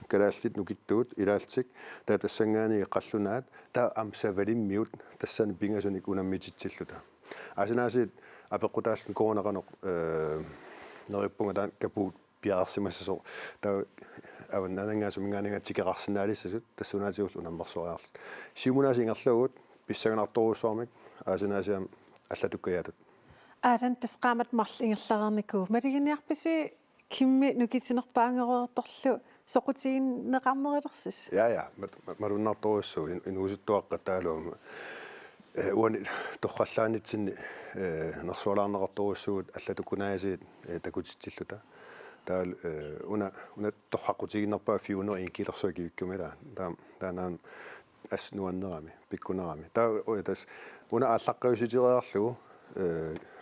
калааллит нукиттуут илаалтик таа тассангаани қаллунаат таа амсавалиммиут тассани пингасуник унаммититсиллута асинаасит апеқутааллун коронеқанеқ нериппунга таан капуут пиарсимассасо таа аваннанангаасумингаанинга тикеқарсинаалиссасут тассунаатигул унаммерсуариарлут симунаасингерлугут писсаганартуруссуармик аасинаасиам аллатуккаятут аадан тасqaamat марлингерлаарникуу малигиниарписи кимми нукитинерпаангеруарторлу соқутигиннеқарнерилерсис я малуннартуруссуу инуусуттуаққатаалуuma уани торқаллаанитсинни нерсуалаарнеқартуруссуут аллатуккунаасиит такутитсиллута таал уна торхақутигиннерпаа 401 килерсуакивиккумила таанaan ас нуаннерами пиккунерами таа тас уна аллаққиуситиреарлугу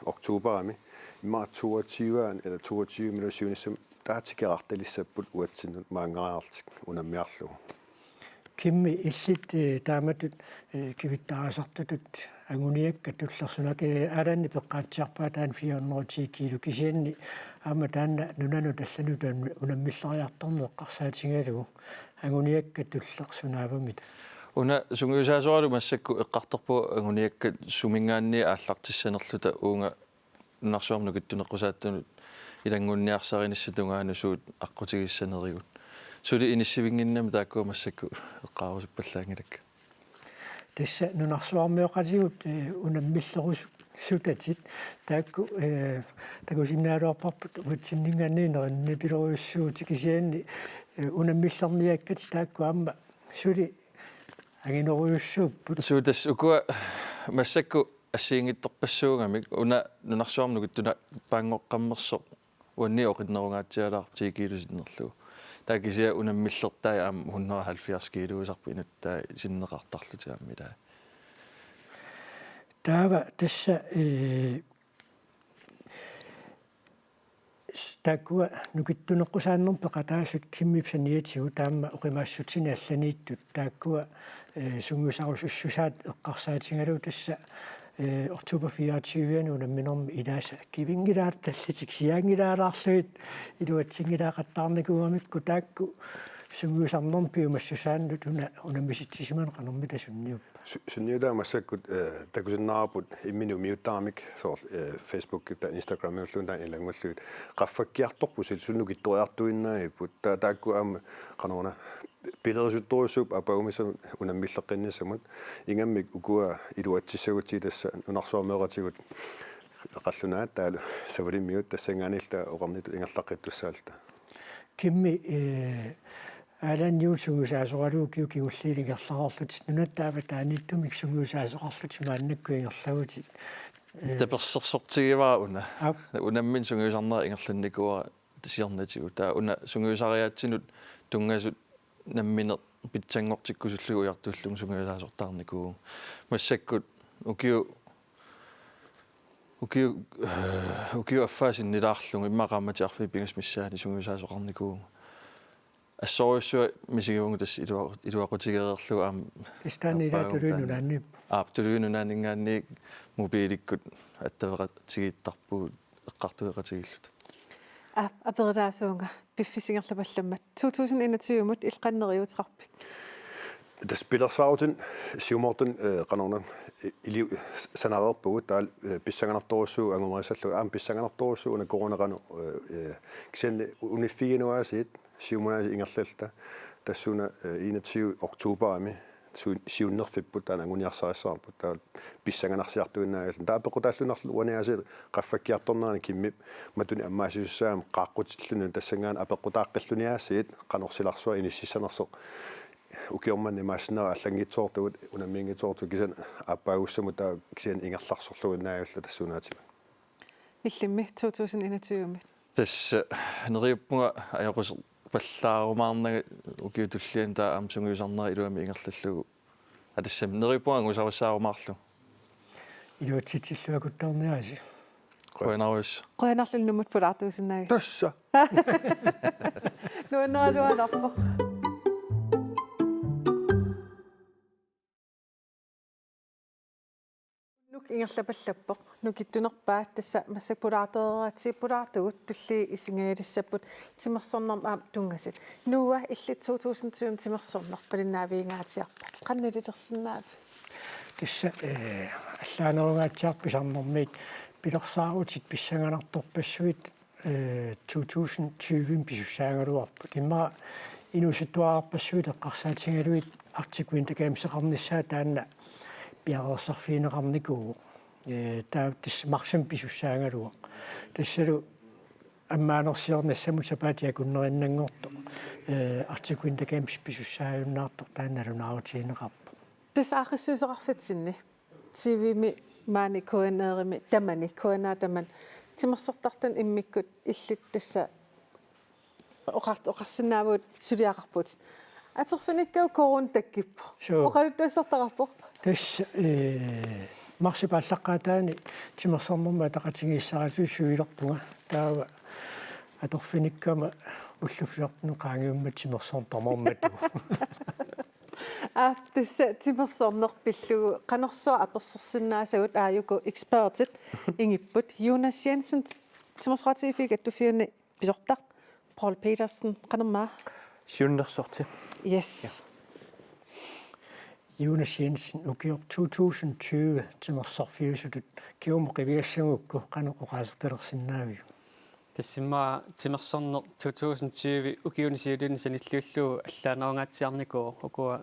октуберами имма 22 eller 22 минусиунissum таатикеарталиссаппут уатсиннут маангараартик унаммиарлугу kimmi illit taamatut kivittaasartutut anguniakka tullersunaки алаанни пеққаатсиарпаа таан 410 кило кисианни аама таанна нунану таллану таан унаммиллариарторну эққарсаатингалугу anguniakka tullersunaavамит уна сунгуусаасуаралу массакку эққарторпу anguniakka сумингаанни ааллартиссанерлута уунга нарсуарну киттунеққусааттунут илангунниарсариниссатунгаану суут аққутигиссанеригут сули иниссивингиннами тааккуумассакку эққаарусиппаллаангилак тасса нунарсуармиоқатигут унаммиллерус сутатит таакку такусиннаалуарпарпут утсиннингаанниинеринни пилоруйуссуути кисианни унаммиллерниаккат таакку аама сули агинеруйуссууппут суутас укуа массакку ассиингитторпассуугамик уна нунарсуарнугуттуна паангоққаммерсо уанни оқиннерунгаатсиалаар 10 килусиннерлугу таакисиа унаммиллертаа аама 170 килуусарпу инуттаа синнеқартарлутиаммилаа таава тасса такуа нукиттунеққусааннер пеқатаасут киммипсаниатигу таама оқимаассутсини алланииттут тааккуа сунгусарусуссусаат эққарсаатингалу тасса Oktober 24 унамминерми илааса кивингилаат таллитик сиангилаалаарлуит илуатсингилаақаттаарникуамикку таакку сунгуусарнерм пиумассусааннут уна миситсисиман канэрмита сунниуп Sunniuda massakut takusinnaarput imminu miuttaamik soor Facebook ta Instagram ulluun ta ilangulluut qaffakkiartorpusil sunnukittoriartuinnaiput taakku am qanorna pilerisuttorissup apaumisam unammilleqqinnissamut ingammik ukua iluatsissagutsi tassa unarsuarmeeratigut qallunaat taalu savulimmiut tassangaanilta oqarnitu ingerlaqqittussaalta kimmi Alan Newsugusaasuqalu kiukigulliiligerlararlut nunattaava taaniittumik sugusaasuqarlut maannakkuingerlaguti таперсерсортигиваа унаммин сунгуусарнера ингерланникуа тисиарнатигу таа уна сунгуусариаатсинут тунгасут намминер питсангортиккусуллугу иартуллун сунгуусаасортаарникуу массаккут укиу аффаасиннилаарлугу иммақааматиарфи пингас миссаани сунгуусаасоқарникуу ассориуссуа мисигиунгу тас илуақутигереерлугу аама тистанилаатулуинунааннип аптулуинунаанингаанни мобиликкут аттавератигииттарпугут эққартуеқатигиллут аперилаасуунга пиффисингерлапалламмат 2021-мут илқаннериутеқарпит Das pilersaarutin siumortun qanorna ili sanareerpugut taal pissanganartorissu angumarisallu aam pissanganartorissu una coronaqanu kisen uniffiginuaasiit siumunaasi ingerlalta tassuna 21 oktoberami siunnerfipput taana anguniarsarissaarput taal pissanganarsiartuinnaagall taapequtaallunerlu uaniasit qaffakkiartornaani kimmip matuni ammaasiussaam qaaqqutillunu tassangaan apequtaaqqilluniaasiit qanorsilarsua inississanersoq ukiormanni maassnera allangitsoortugut unammiingitsoortu kisan appaagussamo taa kisan ingerlarsorlugunnaagalla tassunaatigut илlimми 2021 тас нериппунга аёқус паллаарумаарнага укиутуллиан таа амсунгуусарнера илуами ингерллугу атассам нериппунга ангусавассаарумаарлу илуатситсиллуакуттарниаси qoinarus qoinarlunumut pulaartuusinnaagi tassa nuannaluanarpo ingerlapallappoq nukittunerpaat tassa massapulaarteeraati pulaartugut tulli isingaalissapput timersornerm aam tungasit nuua illi 2020 timersornerpalinaaviingaatiarpa qannalitersinnaap tassa allaanerungaatiarpisarnermiit pilersaarutit pissanganartorpassuit 2020 pisussaangaluarput imma inusuttuararpassuit eqqarsaatingaluit artikuin takaamseqarnissaa taanna piarersarfiineqarnikuugu taa tis marsam pisussaangalugu tassalu аммаанерсиорнассаму сапаатиакуннериnnangortu артикуин такаамс писуссааюннаартор таанналунаарутиинеқарпу тас аақиссуусеқарфатсинни тивими маани коэнерими тамани коэна таман тимерсортартан иммиккут иллит тасса оқарсинаавут сулиақарпут атерфиниккау корун таккиппо оқалуттуассартарарпо тас марсипааллаққаатаани тимерсорнэрма тақатигииссарасуссуилерпунга таава аторфиниккама уллуффиортну qaangiummat тимерсорнэрмормату тасса тимерсорнерпиллугу qanersua аперсерсиннаасагут ааюку экспертит ингиппут Jonas Jensen тимерсоратифик аттуфиуни писортар Paul Petersen qanermaa Sjundersorti. Yes. Jonas Jensen ukior 2020 timersorfiusutut kiumuqiviassagukku qaneqoqaasertalersinnaavi тассимаа тимерсорнер 2020 укиунисиулуни саниллууллуу аллаанарунгааtsiarnikuu укуа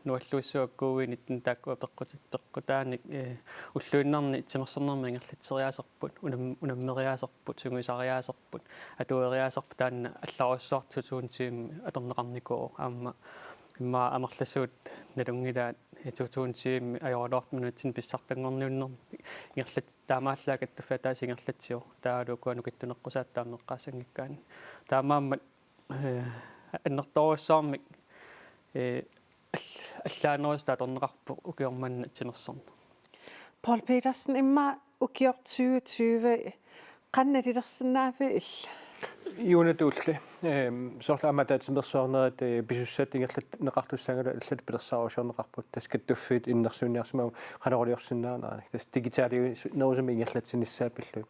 нуаллууссуаккууинит тааккуа пеққутааник уллуиннарни тимерсорнерми ингерлатсериаасерпут унаммериаасерпут сунгуисариаасерпут атуериаасерпут таанна алларуссуар 2020 аторнеқарникуу аама имма амерлассуут налунгилаат 2020 ajorluartunuutsin pissartangorniunner ingerlat taamaallaakattufa taas ingerlatsiu taaluukuanu kittuneqqusaattaarneqqaassangikkaani taamaammat annertorussаарmik allaanerusta atorneqarpu ukiormanna timersorna Paul Petersen imma ukior 2020 qannalilersinnaafi ill Юунатуулли сорла аматаатимерсуарнерат писуссаат ингерлат неқартуссаагала аллат пилерсаарусуарнеқарпут таскаттуффиит иннерсуунниарсимау қанерулиорсиннаанаа тас дигитаали нерусами ингерлатсиниссаапиллу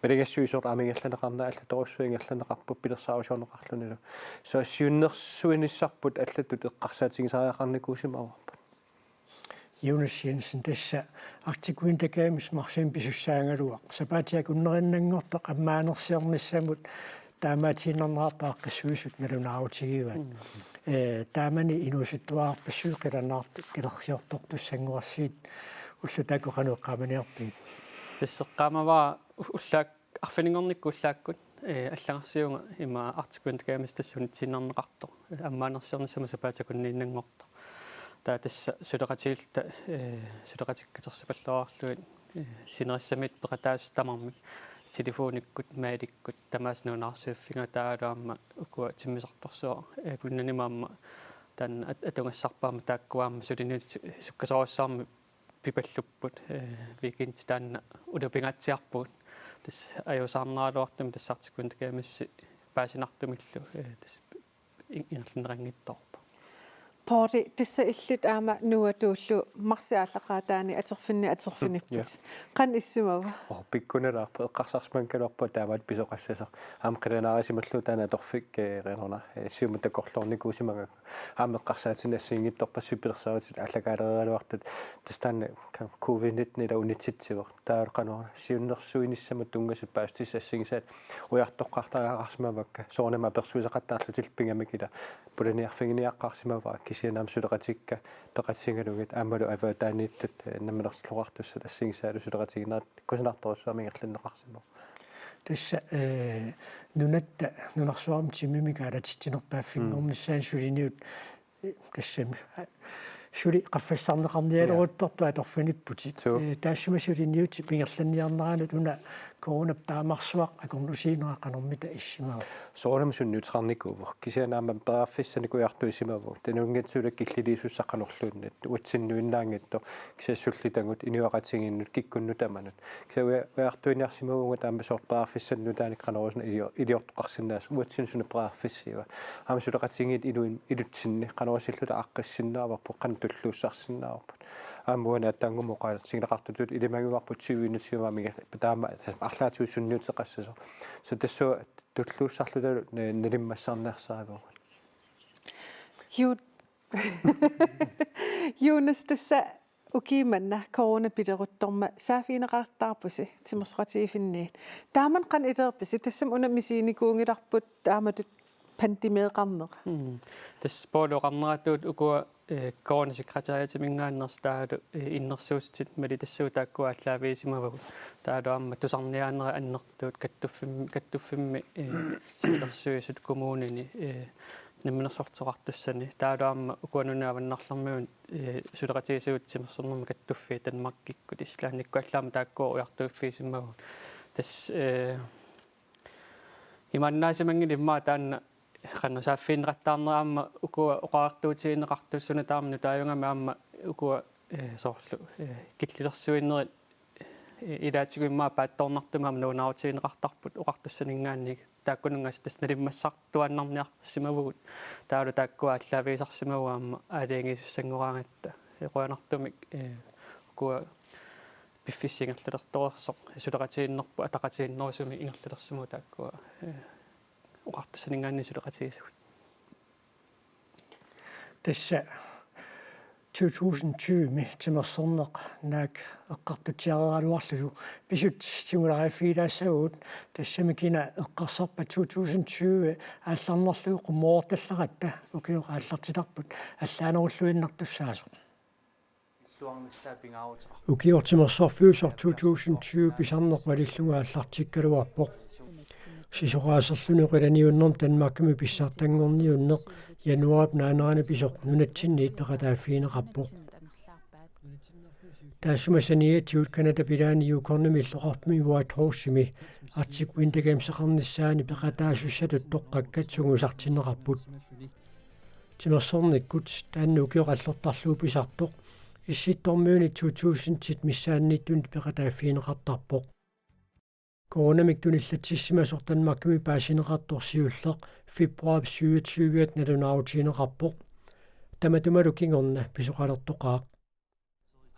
малигассуисорла амингерланеқарнаа алла торуссу ингерланеқарпут пилерсаарусуарнеқарлунилу со ассиуннерсуиниссарпут аллаттут эққарсаатигисариақарникуусимаварпут Jonas Jensen tässä Arctic Games maksin pisussäängäruaq sapatiak unnerannanngortoq ammaanersiornissamut taamaatinnernaartaaqқиссуисут налунаарутигиват таамани инусуттуаарпассуу қиланаарт қилерсиортортуссангуарсиит уллутаакоқануэққаманиарпиит тассеққамаваа уллаак арфинингорникку уллааккут аллагарсиунга има Arctic Games тассунитсиннернеқарто аммаанерсиорниссама сапаатакуннииннангорто таа тасса сулеқатигилта сулеқатиккатерсипаллуарлуит синериссамит пеқатаас тамармик телефониккут мааликкут тамааснуунаарсуиффинга таалаама укуа тиммисарторсуа куннанимаама таан атунгассарпаама тааккуаама сулинит суккасоруссаарми пипаллуппут викинт таанна улупингатсиарпут тас аюсаарнаалуартум тассартиккунт каамисси паасинартумиллу тас ингерлинерангиттор Pori tissa illit aama nuatullu marsiaallaqaataani aterfinnipput qan issumava pikkunalaarpa eqqarsarsmankaluarpa taamat pisoqassasa aam qilanaarisimallu taana torfik qerona siumutakorlornikuusimaga aam eqqarsaatinassiingittorpassu pilersaarutit allakaalerialuartat tastaanna covid-19 ila unitsitsivor taaqanora siunnersuinissamut tungasut paastissassigisaat ujartoqqartaraaqarsimavakka soornama persuisaqattaarlutil pingamikila pulaniarfinginiaqqarsimavaa kisianaam suleqatikka peqatsingalugit aamalu avataaniittat nammelerslorartussat assigisaalu suleqatiginerat kusinartorussuamigerlanneqarsimu tässä nunatta nunarsuarm timimikaalatittinerpaaffingornissaan suliniut tässä suli qaffissarneqarnialeruttortu atorfinipputit taassuma suliniut pingerlanniarneraanut una korona taamarsuaq akornusiineqanermita issimaa soornam sunniutrarnikuuvor kisianaamam peraffissaniku tanungitsulak illiliisussaqanorluunnat utsinnuinnaangitto kisassullitangut inuaqatiginnut kikkunnutamanut kisawiartuiniarsimagunga taammasoor peraffissannutaanik qanerusna iliortoqarsinnaas uatsin sunna peraffissiva aamasuleqatigit ilutsinni qanerusilluta aqqissinnaavарпу qantulluussarsinnaavarput aamuana taangumo qaalersigineqartutut ilimaguarput siuinutsiumaamiga taama арлаатиуссунниутеқассасо со тассуа туллууссарлута налиммассарнерсаагоо Jonas tassa ukiimanna coronapilleruttorma saafiineqartаарpusi timersqatiifinniit taaman qan ilerpisi tassam unamisiinikuungilarput taamatut pandemiaqarneq tass pooluqarnerattuut ukua коронасекретариатимингааннерс таалу иннерсуусtit мали тассуутааккуа аллаавиисимавагу таалуамма тусарниаанера аннертуут каттуффимми силерсуисут коммунини намминерсортоқартуссани таалуамма укуанунааваннарлэрмиун сулеқатигисуутсимерсэрнэрма каттуффи танмаркиккут ислаанникку аллаама тааккуа уяртууффиисиммагу тас иманнаасимангили иммаа таанна xanna saafiinerattaarneraamma ukua oqaartuutiineqartussuna taamnu taajungama aamma ukua soorlu killilersuinnerit ilaatiguimmaa paattornartumaam nuunaarutiineqartarput oqartussaningaannik taakkunungas tasnalimmassartuannarniarsimavugut taalu taakkua allaaviisarsimavu aamma aaliangisussannguraangatta equanartumik ukua piffissiingerlulertoruarsoq suleqatiinnerpu ataqatiinnerusumi ingerlulersumu taakkua Tässä 2020 timerserneq naak eqqartutiaraaluarlu pisut singularifiilaassauut tassamikina eqqarsarpa 2020 aallarnerlugu qummoortallaqatta ukiuqa allartilarput allaanerulluinnartussaasoq ukiortimersorfiusor 2020 pisarneq valillunga allartikkaluarpoq сисоqaaserlunuqilaniunnerm Danmarkami pissartangorniunneq januarip naanerani pisoq nunatsinniit peqataafiineqarpoq taassumasaniatiut Canada pilaani yuukornimi illoqarpimi uatrossimi Arctic Games eqarnissaani peqataasussatut toqqakkat sungusartinneqarput timersornikkut taannu ukioqallortarluu pisartoq issittormiuni 2000 missaanniittun peqataafiineqartarpoq Coronamik tunillatissima Danmarkmi paasineqartorsiulleq februar 2020 nalunaarutiineqarpoq tamatumalu kingorna pisuqalertoqaaq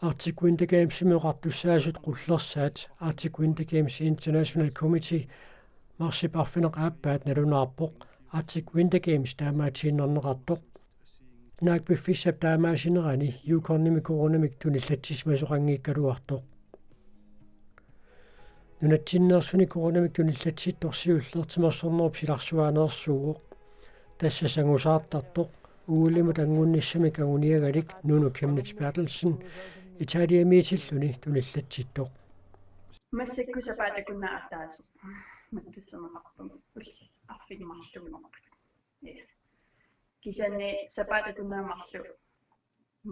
Arctic Winter Games meqartussaasut qullersaat Arctic Winter Games International Committee marsiparfineqaappaat nalunaarpoq Arctic Winter Games taamaatiinnerneqartoq naakpiffissap taamaasinerani Yukonnimi Coronamik tunillatissima soqangiikkaluartoq Nunatsinnersuni Coronamik tunillatittorsiullertimersornerup silarsuaaneersuugoq tassasangusaartartoq uulimut anguunnissamik anguniagalik Nunu Chemnitz Bertelsen Italiamiitilluni tunillatittoq массаккусапаатакуннаартаат маттуссамақарпун ул арфигимарлугунеқ кисанни сапаатакуннаамарлу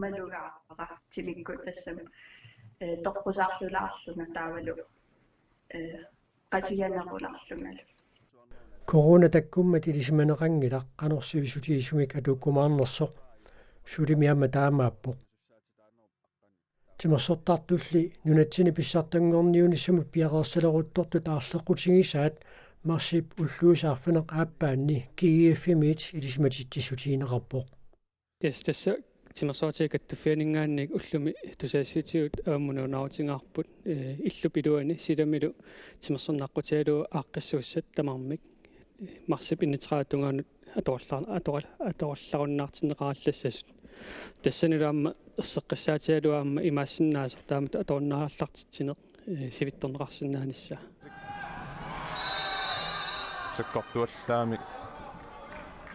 малугаара тимикку тассам торпусаарлулаарлуна таавалу qasuyanaqulарlungal Corona takkummat ilismanaqangilaq qanorsivisutiisumik atukkumaarnersoq sulimiamma taamaappoq timersortartulli nunatsini pissartanngorniunissamut piaqersaleruttortut aarleqqutigisaat marsip ulluusaarfineq aappaanni kiiffimit ilismatittisutiineqarpoq tassa timersortiikattufianingaannik ullumi tusaassutiut aammunuunarutigaarput illupiluani silamilu timersornaqqutialu aaqqissuussat tamarmik marsip innitraatugaanut atorallarunnaartinneqarallassassut тассанилаама ерсеққиссаатиалуаама имаассиннаасер таамат аторнаараллартитсинеқ сивитторнеқарсиннаанисса саккортуаллаами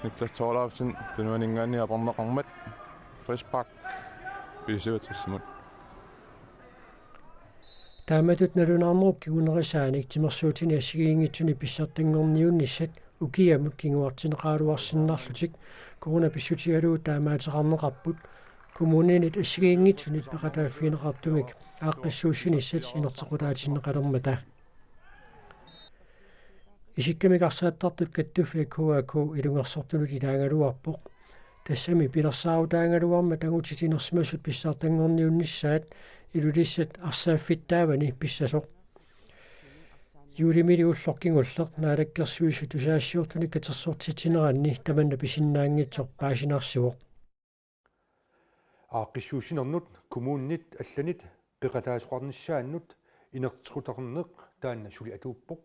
Niklas Torlausen пинуанингаани апорнеқармат фришпак писиватсимут тааматут налунаарнеруп кигунерисааник тимерсуутини ассигиингитсуни писсартангорниунниссат укиамут кигуартинеқалуарсиннаарлутик корона писсутигалуу таамаатеқарнеқарпут коммунинит ассигиингитсунит пеқатааффиинеқартумик ааққиссуусиниссат инертеқулаатиннеқалермата исиккамикарсааттартут каттуффи КАК илунгерсортулут илаагалуарпоқ тассами пилерсаару таангалуарма тагутитинерсимасут писсаартангорниунниссаат илулиссат арсааффиттаавани писсасоқ юлимили уллоркингуллеқ наалаккерсуису тусаассиортуни катерсортитинеранни таманна писиннаангитсоқ паасинаарсивоқ ааққиссуусинернут коммууннит алланит пеқатаасоқарниссааннут инертиқутарнеқ таанна сули атууппоқ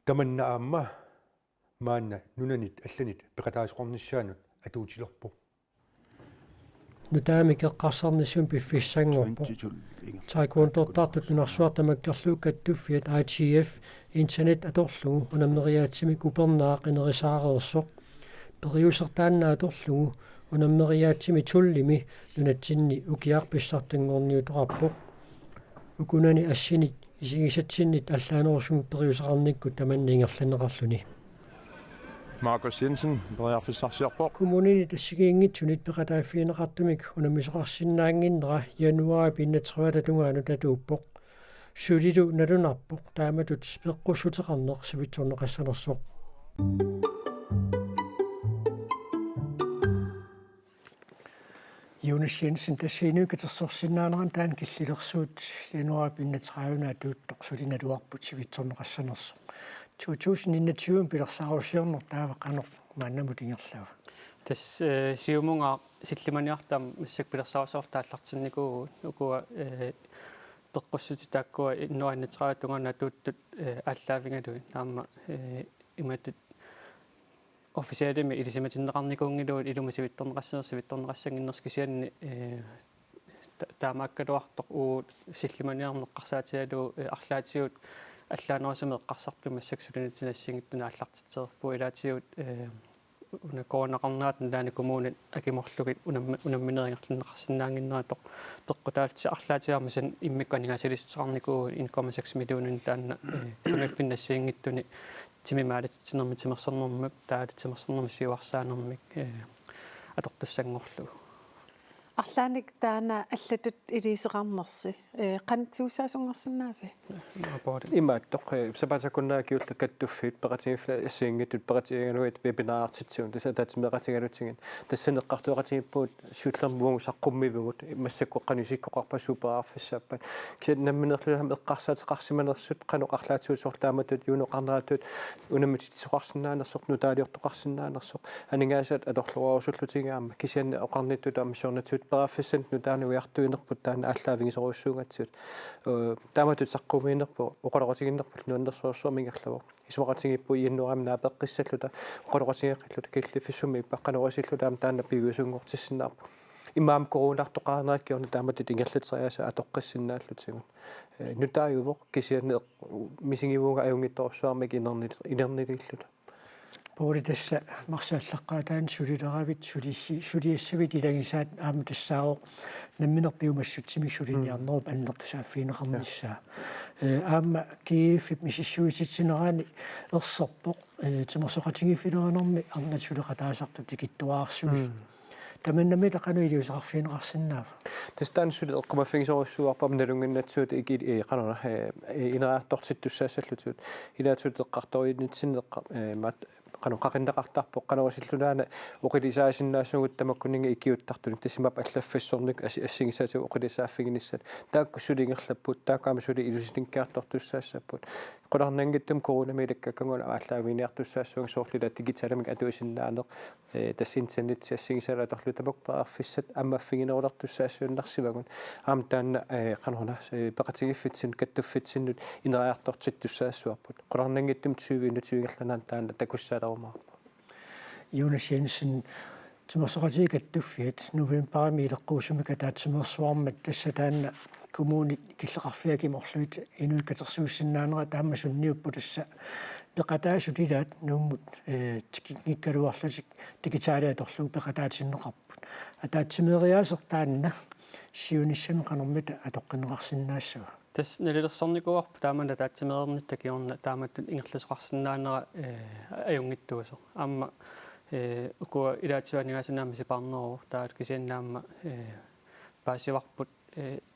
таманна аама маанна нунанит алланит пеқатаасоқарниссаанут атуутилерпоқ нутаамикеққарсарнисsuun пиффиссангорпо таикуунтортартут нунарсуартамаккерлууккаттуффиат ITF интернет аторлугу унаммериаатсимик упернаақ инерисаареерсоқ периусертаанна аторлугу унаммериаатсими туллими нунатсинни укиарписсартангорниуторарпоқ укунани ассинит исигисатсиннит аллаанерусум периусеқарникку таманна ингерланеқарлуни Markus Jensen, Bredafisarsiarpoq. Kommunini tassigiingitsunit peqataafiineqartumik unamisoqarsinnaanginnera januari pinnatrevatatungaaну tatuuppoq sulilu nalunarpoq taamatut peqqussuteqarneq sivitsorneqassanersoq Jonas Jensen tassiinuukatersorsinnaaneran taan killilersuut januari pinnatrevauna tuuttoq sulinaluarput sivitsorneqassanersoq 2021 пилерсаарусиорнер таавақанер мааннамутингерлава тас сиумунга силлиманиартам массак пилерсаарусоортааллартинникуу укуа пеққуссути тааккуа иннуаннатраатунгана туuttut ааллаавингалуи наама иматут официалими илисиматиннеқарникуунгилуут илума сивитторнеқассангиннерскисианни таамааккалуартоқ уу силлиманиарнеққарсаатиалуу арлаатиут аллаанерусамеэққарсартума массаксулинитинассигиттуна аллартитсерпу илаатиут уна коронақарнаат наани коммуунит акиморлугит унамминерингерлиннеқарсинаангиннаатоқ пеққутаалти арлаатиармасан иммикканингасилиссеқарникуу инкомасакс милуунин таанна кунгаффиннассиингиттуни тимимаалатитсинерми тимерсорнэрмак таалу тимерсорнэрми сиуарсаанермик атортуссангорлугу арлааник таана аллатут илисеқарнерси қанатсуусаасунгерсинаафи имааттоқ сапасакуннаа киулла каттуффит пеқатигиффла ассиингитут пеқатигануит вебинаартитсуун тасатаатимеқатигалутсигин тассанеққартуақатигиппуут суутлермугу саққуммивгут массаккоққани сиккоқарпа супераарфиссааппат киат намминерлулам эққарсаатеқарсиманерсут қануқарлаатиусорлааматут юнеқарнератут унаммититсоқарсинаанерсоқ нутаалиортоқарсинаанерсоқ анингаасат аторлуарусуллутигаама кисианне оқарниттут аммисорнатут пераффиссант нутааниуиартуинерпут таана ааллаавигисоруссуугатсут тааматут саққумиинерпу оқалоқатигиннерпут нуаннерсуарсуамингерлавоқ исуақатигиппу ииннуарамнаа пеққиссаллута оқалоқатигеққиллута киллиффиссуми паққануасиллутаам таана пигуусунгортиссинаарпу имаам коронартоқарнерат киорна тааматут ингерлатсериаса атоққиссиннааллутигун нутааювоқ кисианне мисингивуунга аюнгитторсуармик инернилиллута Både dessa marsaallaqaataan sulileravit suliassavit ilangisaat aama tassaaro namminerpiumassutsimik suliniarnerup annertusaafiineqarnissaa aama kiiffip misissuititsineraani erserpoq timersoqatigiffileranarmi arnatsuleqataasartut tikittuaarsuus таманнами тақану илиусақарфиинеқарсиннаава тастан суле эққумаффигисоруссуарпам налунгиннатсуут икил қанера инераартортиттуссаассаллутуут илаатсуут эққарторииннитсинеққа мат qaqinneqartarpoq qanuasillulaana uqilisaasinnaassugut tamakkuninga ikiuttарtunik tasimap allaffassорник ассигисаату uqilisaaффигиниссат тааккуссулингерлаппут таакаамасули илусинниккаартортуссаассаппут qulарнангиттум коронамилаккаккангуна ааллаавиниартуссаассуун соорлила дигиталамик атуисиннаанеқ тассинтсаннитси ассигисалааторлу тамакпаарфиссат аммаффигинерулартуссаассууннарсивагун аам таанна qanuna пеқатигиффитсин каттуффитсиннут инериартортиттуссаассуарпут qulарнангиттум 20 таанна такуссаалерумаарпу Jonas Jensen тимерсоқатигаттуффиат новембарми илеққуусумика таатсимерсуармат тассатаанна коммуни киллеқарфиакиморлуит инуиккатерсууссиннаанера таамасунниуппу тасса пеқатаасутилаат нууммут тикингиккалуарлутик дигитаалиаторлуу пеқатаатиннеқарпут атаатсимериаасертаанна сиуниссами қанормита атоққинеқарсинаассуа тас налилерсорникуарпу таамана таатсимеернит такиорна тааматтут ингерласеқарсинаанера аюнгиттуасо аама ukua ilaatsuanigaasinaami siparneruu taat kisiannaamma paasivарпут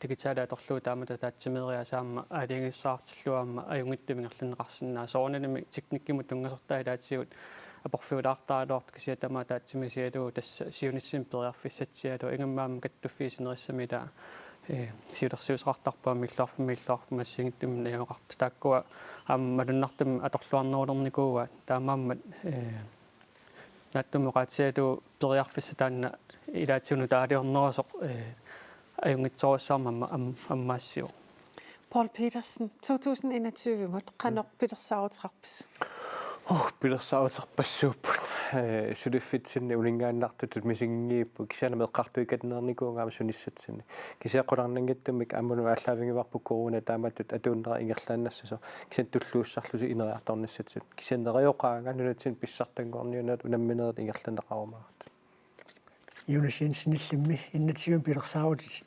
digitaalaatorluu taamata taatsimeriasaamma aaliangissaartilluaamma ajungittumingerlinneqarsinnaa soornanimi teknikkimut tungasertaa ilaatsigut aporfiulaartaaloort kisiatama taatsimisialuu tassa siunitsim periarfissatsialuu ingammaamma kattuffiisinerissami taa siulersiusaqartarpaamillarfumillarfu massingittum najuqartu taakkua aammalunartum atorluarnerulernikууа таамааммат наттумеқатсиалу периарфисса таанна илаатсуну таалиорнерусоқ аюнгитсоруссаармамма аммаассиу Paul Petersen 2021 мот qanoq пилерсаарутеқарпис пилерсаарутеқарпассууппут сулиффитсинни улингааннартут мисингииппу кисианамеққартуикатнерникуунгаама суниссатсинни кисиаққуларнангиттумик аммуну ааллаавингиварпу корона тааматтут атууннера ингерлааннассасо кисиан туллууссарлуси инериарторниссатсут кисианнериоқаанга нунатсин писсартангорниунат унамминерит ингерланеқарумаарат юнасинсниллимми иннатсиум пилерсаарутит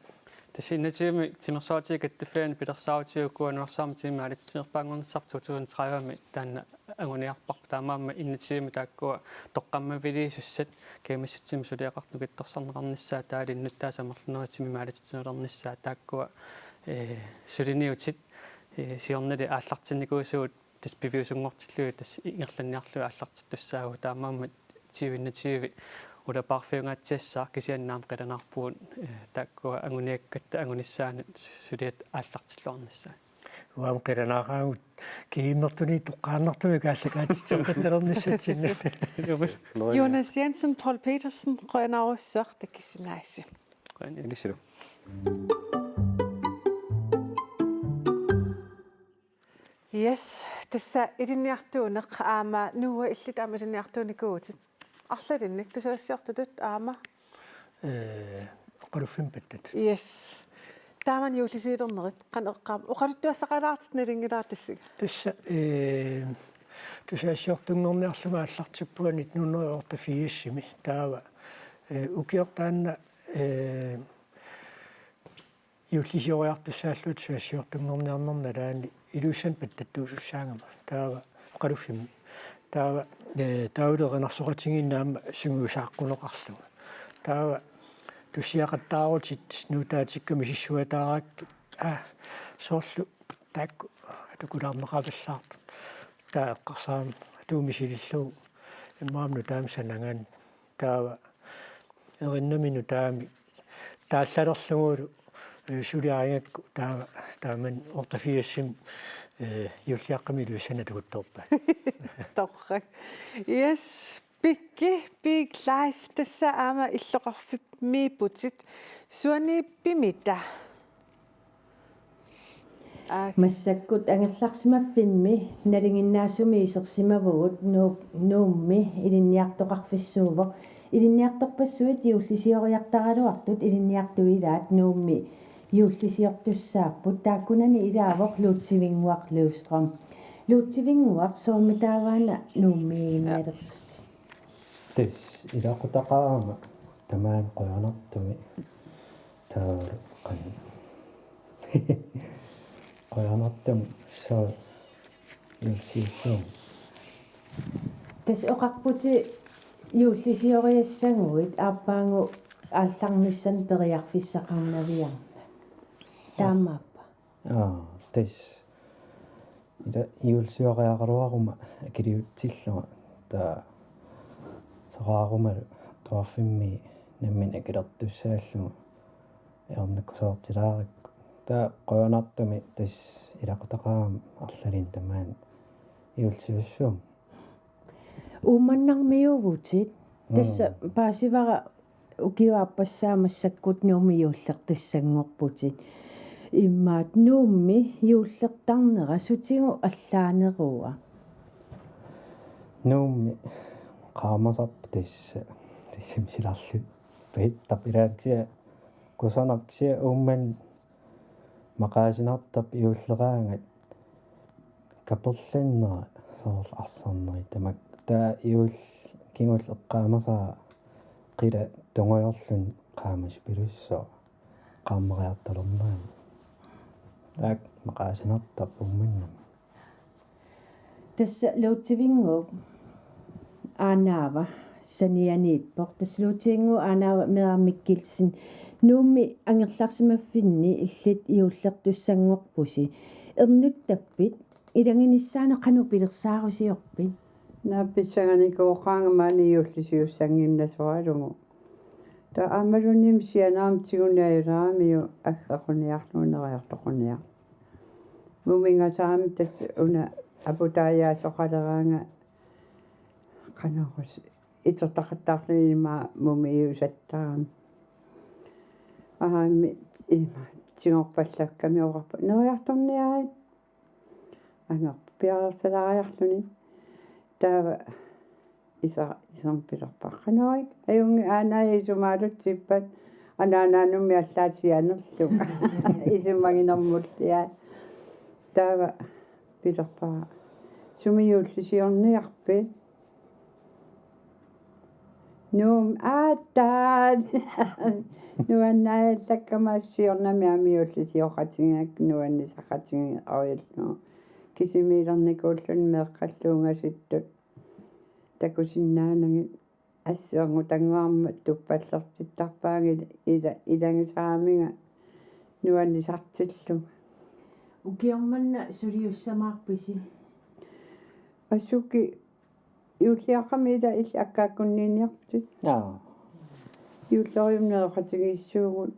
тассиннатиуми тимерсаатигаттуффиани пилерсаарутиуккуануарсаарми тимаалитсинерпаангорнссар 2030 таанна агуниарпарпу таамаамма иннатиуми тааккуа тоққаммавилиисуссат кемисситсими сулиақартукитторсарнеқарниссаа таалиннуттаасамерлунери тимимаалитсинернерниссаа тааккуа сулиниутит сиорнали ааллартинникуусуут тас пивиусунгортиллуи тас ингерланниарлуи ааллартиттуссаагу таамаамма тивиннативи ула парфиунгаатсиассаа кисианнаам қиланаарпуут тааккуа агуниаккатта агуниссаанат сулиат ааллартиллуарниссаа уам қиланаараагут кииммертуни тоққааннартуми кааллакаатитсеқатталерниссатсинна Jonas Jensen, Paul Petersen, qanaarussaq takissinaassi илисилу Yes, tassa ilinniartuuneq aama nuua illit aama ilinniartuunikuutit арлалинник тусаассиортутут аама quluffimpattat Yes. Тааман юулисиилернерит qanеққаам оқалуттуассақалаартит налингилаартассиг тасса тусаассиортунгорниарлума аллартиппуанит нунериортафииссими таава укиортаанна юулисиориартуссааллут тусаассиортунгорниарнерналаани илууссан паттаттуусуссаангама таава qulufфимми таава таулеринарсоқатигиннаама сунгусааққунеқарлуга таава tusiaqattaarutit nuutaatikkami sissuataaraakki soorlu taakku atukulaarneqavallaart taeqqarsaam atuumisilillugu immaamnu taami sanangan taava erinnominu taami taallalерlugulu suliariangakku taava taaman ortafiassim юллиаққами санатугутторпа торрак yes пикки пиглайс тасса аама иллоқарфип миипутит суани пимита массаккут ангерларсимаффимми налингиннаасуми исерсимавугут нуумми илинниартоқарфиссуувоқ илинниарторпассуит юуллисиориартаралуартут илинниартуилаат нуумми юуллисиортуссааппут тааккунани илаавоқ луутсивингуақ луустром луутсивингуақ соормитааваана нууммиинналерсут тэс илаақутақаама тамаан қоянартуми таар қан қоянартум соо юусииссуум тэс оқарпути юуллисиориассагуит ааппаангу аалларнissan периарфиссақарнавиарна таамааппа тэс ида юулсиориақаруарума акилиутсиллуга таа сораарумалу туарфимми наммин акилертуссааллуга эорнаккусоортилааракку таа қоянартуми тас илақутақаама арлалин тамаан юулсиуссуум ууманнармиувутит тасса паасивара укиуаппассаамассаккут нууми юуллертуссангорпутит иммаат нуумми юуллертарнера сутигу аллаанеруа нуумми qaamасарп тасса тассимсиларлу питтапилааксиа кусанарксиа уумман мақаасинартап юуллераангат каперлиннера соор арсарнери тамак таа юул кингул эққаамасаа qila tungoyorlun qaamas pilussoo qaammaqiartalornaam taak maqaasinartaq ummannam tassa luutivinguup aanaava sanianiippoq tasluutiingu aanaava mearmikkilsin nuummi angerlarsimaffinni illit iullertussanngorpusi ernuttappit ilanginissaano qanu pilersaarusiorpit наапписсаганикооqaanga маани юуллисиуссангимнасуалугу та амалуним сианаам тигунааюраамиу аггақуниарлуунериартоқуниар мумингасаами тасс уна апутааяасоқалераанга канарус итертақаттаарлима мумиусаттаами аами има тигорпаллакками орапа нериарторниаа ангар пиарсалаариарлуни таава исам пилерпаққаноик аюнги аанаи исумаалутсиппат анаананумми аллаатианерлу исумагинэрмуллиа таава пилерпаа сумиуллисиорниарпи нуум ааттаат нуаннааллаккамаассиорнами амиуллисиоқатингак нуаннисақатинги ариалну кисимилерникууллун меэққаллуунгаситтут такусиннаананги ассуангу тангуарма туппаллертиттарпааги илангисааминга нуаннисартиллу укиорманна сулиуссамаарписи ассуки юуллиаққамиила илла аккааккунниинниарпутит юуллориумнеэқатигииссуугут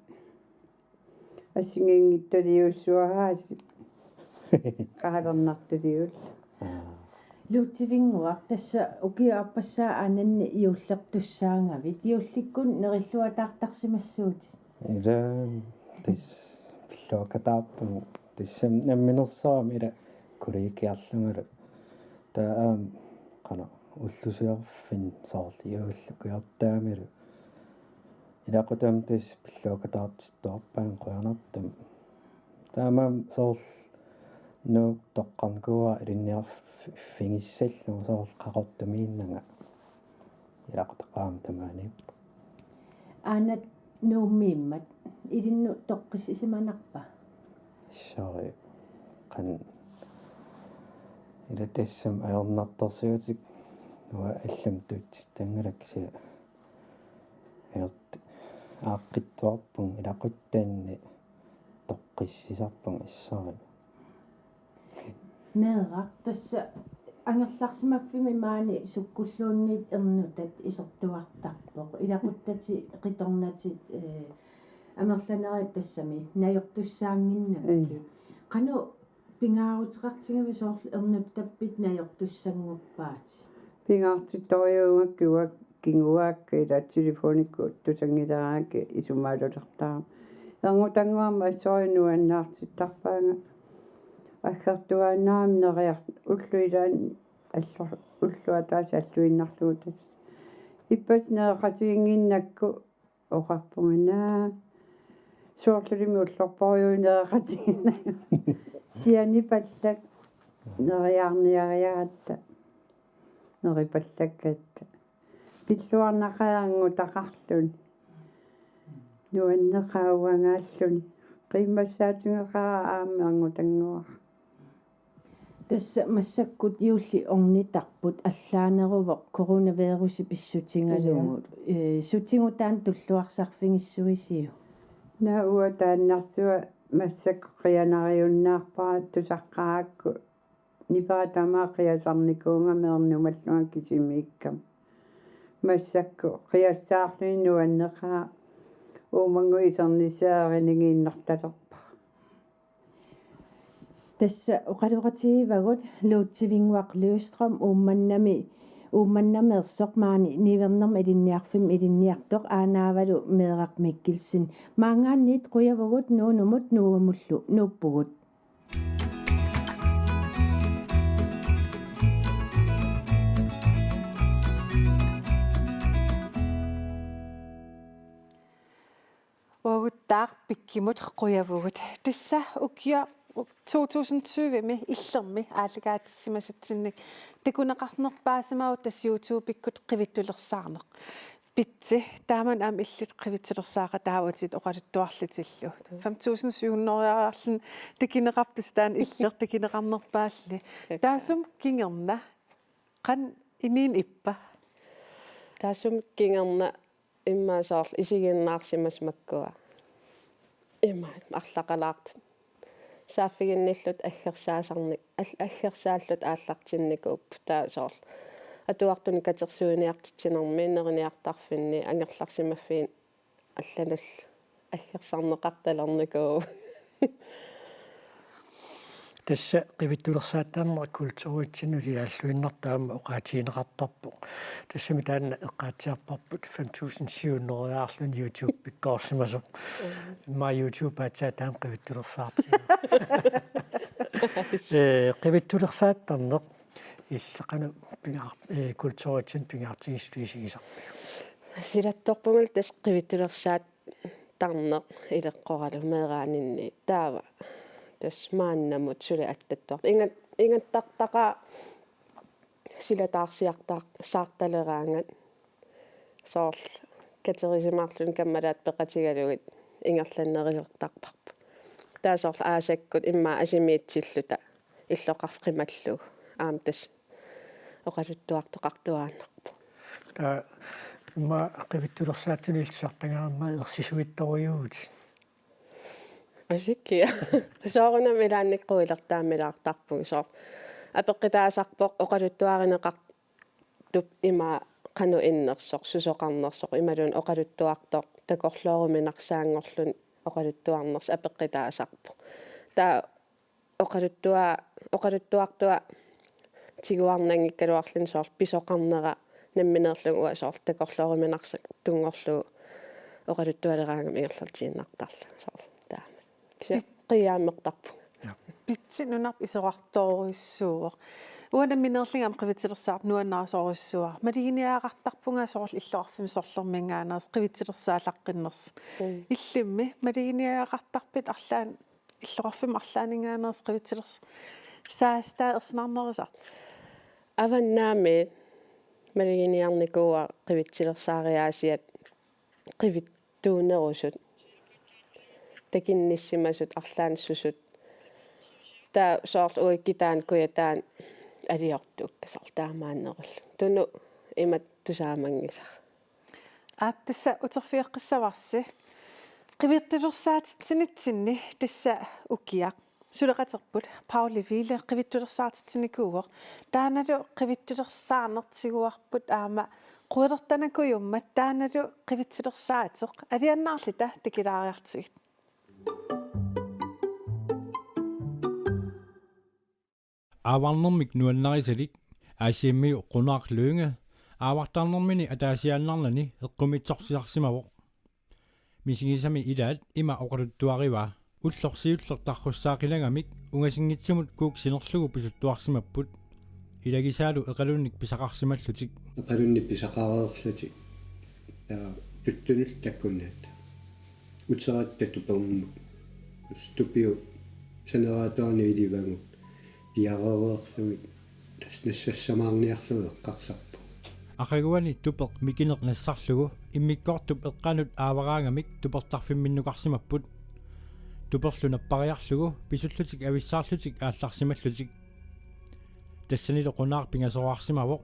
ассингингитталиуссуагааси qahalernertutiul luutivinguaq tassa ukiuappasaa ananni iullertussaangavit iullikkun nerilluataartarsimassuuti ila tis pillokataappu tissam namminersaam ila kuriikiarlungalu taa qana ullusiarfin saarli iullukuartaamilu ilaqutam tis pillokataartittorpaan qoyanartum taamam saarl no toqqarkua ilinniarf fingissallu soorl qaqortumiinnanga ilaqutaqaam tamaaniip aanat nuummiimmat ilinnu toqqisimanarpa sorry qan ilatassam ajornartorsiutik nuа аллам туутситангalaksi аерт ааққиттуарпун илақуттаанни тоққиссисарпун иссари Meerak tassa ангерларсимаффими маани суккуллуунниит ернутат исертуартарпоқ илақуттати қиторнатит амерланериат тассами наёртуссаангиннакки қану пингаарутеқартигами соорлу ернуп таппит наёртуссангорпаат пингаартитториунгаккуак кингуаакка ила телефоникку тусангилерааки исумаалулертаа эргутангуарма ассоринуаннаартиттарпаанга аггартуаанаам нериар уллуилаан аллор уллуатаас аллуиннарлугу тас иппас неэқатигингиннакку оқарпунганаа соорлулими уллорпориуинеэқатигиннаа сиани паллак нериарниариаратта нерипаллаккатта пиллуарнақаангу тақарлун нуаннеқауангааллуни қиммассаатингеқаа аами ангутангуар тасса массаккут иулли орнитарпут аллаанерувоқ коронавируси писсутингалугут сутингутаан туллуарсарфигиссуисиу науа тааннарсуа массакку қианариуннаарпаа тусаққаакку нипаатамаа қиасарникуунга мернумаллуга кисимииккам массакку қиассаарлуни нуаннеқаа уумангу исернисаарингииннарталерпа тасса оқалуқатигивагут луутсивингуақ Løvstrøm уумманнамеерсоқ маани нивернерм илинниарфим илинниартоқ аанаавалу Meerak Mikkelsen маангаанниит қуявагут нуунумут нуугамуллу нууппугут Oguttar pikkimut quyavugut tassa ukia 2020 me illermi aalagaatissimasatsinnik takuneqarnerpaasimaut tas YouTube ikkut qivittulersaarneq pitsi taaman am illit qivittilersaaqa taawatit oqaluttuarlitillu 5700 takineqartistaan iller takineqarnerpaalli taasum kingerna qan iniin ippa taasum kingerna иммаасаарл исигиннаарсимас маккуа имма арлақалаарт сааффигинниллут аггерсаасарник аггерсааллут ааллартинникууп таасаарл атуартуни катерсуиниартитсинерми нерниартарфинни ангерларсимаффиин алланал аггерсарнеқарталерникуу тасса qivittulersaattarner kulturuitsinuli аллуиннартаама оqaatiинеқартарпу тассами таанна эққаатиарпарпут 5700 YouTube пиккоорсимасо ма YouTube атаатаам qivittulersaarti qivittulersaattarneq иллеқану пингаа kulturuitsin пингаартигиссуисигисарпи силатторпугал тас qivittulersaat тарнеқ илеққоралу меераанинни таава тас мааннамут сули аттаттуарт ингаттартаqa силатаарсиартаа саарталераангат соорл катерисимаарлун каммалаат пеқатигалугит ингерланнерисертарпарпу таасоорл аасаккут имма асимиитсиллута иллоқарфқималлуг аам тас оқалуттуартоқартуааннарпу та имма qivittulersaattunilsartangaramma ерсисуитториуут асиккия соорна милаанниккуилертаамилаартарпуг соор апеққитаасарпоқ оқалуттуаринеқар туп има қану иннерсоқ сусоқарнерсоқ ималун оқалуттуартоқ такорлооруминарсаангорлун оқалуттуарнерс апеққитаасарпо таа оқалуттуартуа тигуарнангиккалуарлин соор писоқарнера намминерлугу соор такорлооруминарсак тунгорлугу оқалуттуалераангам ингерлартииннартарла соор qiyaameqtarpu pitsi nunarp isoqartoruissuuq uanamminerlingam qivittilersaart nuannaasoruissuaq maliginiaaqartarpunga soorl illoqarfimi sorlormingaanaas qivittilersaallaqqinnerс illimmi maliginiaaqartarpit arlaan illoqarfim arlaaningaanaas qivittilers saastaa ersnarnerisart avannaami maliginiarnikuua qivittilersaariaasiat qivittuunerusut такинниссимасут арлаанссусут таа соорл уиккитаан куятаан алиортууккасар таамааннерул туну имат тусаамангилар Tassa uterfiaqqissavарси qivittulersaatitsinitsinni tassa ukiaq suleqaterput Pauli Ville qivittulersaatitsinikuuq taanalu qivittulersaarnertiguarput aama quilertanakuyummat taanalu qivittilersaatiq aliannaarlita tikilaariartigit Avarnermik nuannarisalik aasiimmiu qunaarluunga aavartarnermini ataasiaannarnani eqqumitsorsiarsimavoq misingisami ilaat ima oqaluttuariva ullorsiullertarrussaaqilangамик ungasingitsimut kuuk sinerlugu pisuttuarsimapput ilagisaalu eqalunnik pisaqarsimallutik eqalunnik pisaqaareerlutik taa tuttunul takkunnaat utserattatupermut stupiu saneraatuarni ilivangut piareererluit tasnassamaarniarlugu eqqarsarpu aqaguani tupeq mikineq nassarlugu immikkortup eqqanut aavaraangamik tupertarfimminnuqarsimapput tuperlunappariarlugu pisullutik avissaarlutik aallarsimallutik тассанило qunаар pingasoraarsimavoq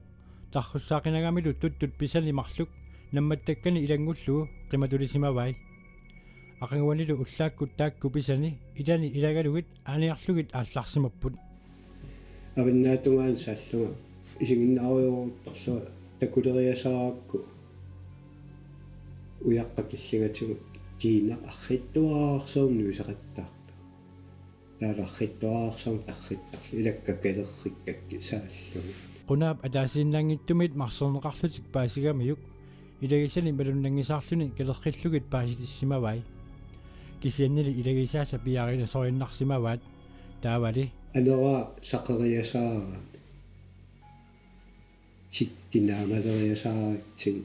tarrussaaqinagamilu tuttut pisalimarluk nammattakкани ilangullugu qimatulisimavai aqanguanilu ullaakkut taakku pisani ilani ilagalugit aaniarlugit aallarsimapput авиннаатунгаан сааллуга исигиннаариорутторлуга такулериасараакку уяққакиллигатигу тиина арриттуаарсоорну исақаттаарта тааларриттуаарсоорн тарриттарлу илакка калерриккакки сааллуга qunaap ataasiinnaangittumit marsorneqarlutik paasigamiuk ilagisani malunangisaarluni kalerrillugit paasitисsimавай kisiannili ilagisaasa piarila sorinnarsimavaat taavali анера сақериасаараа тиккинаамалериасааратсин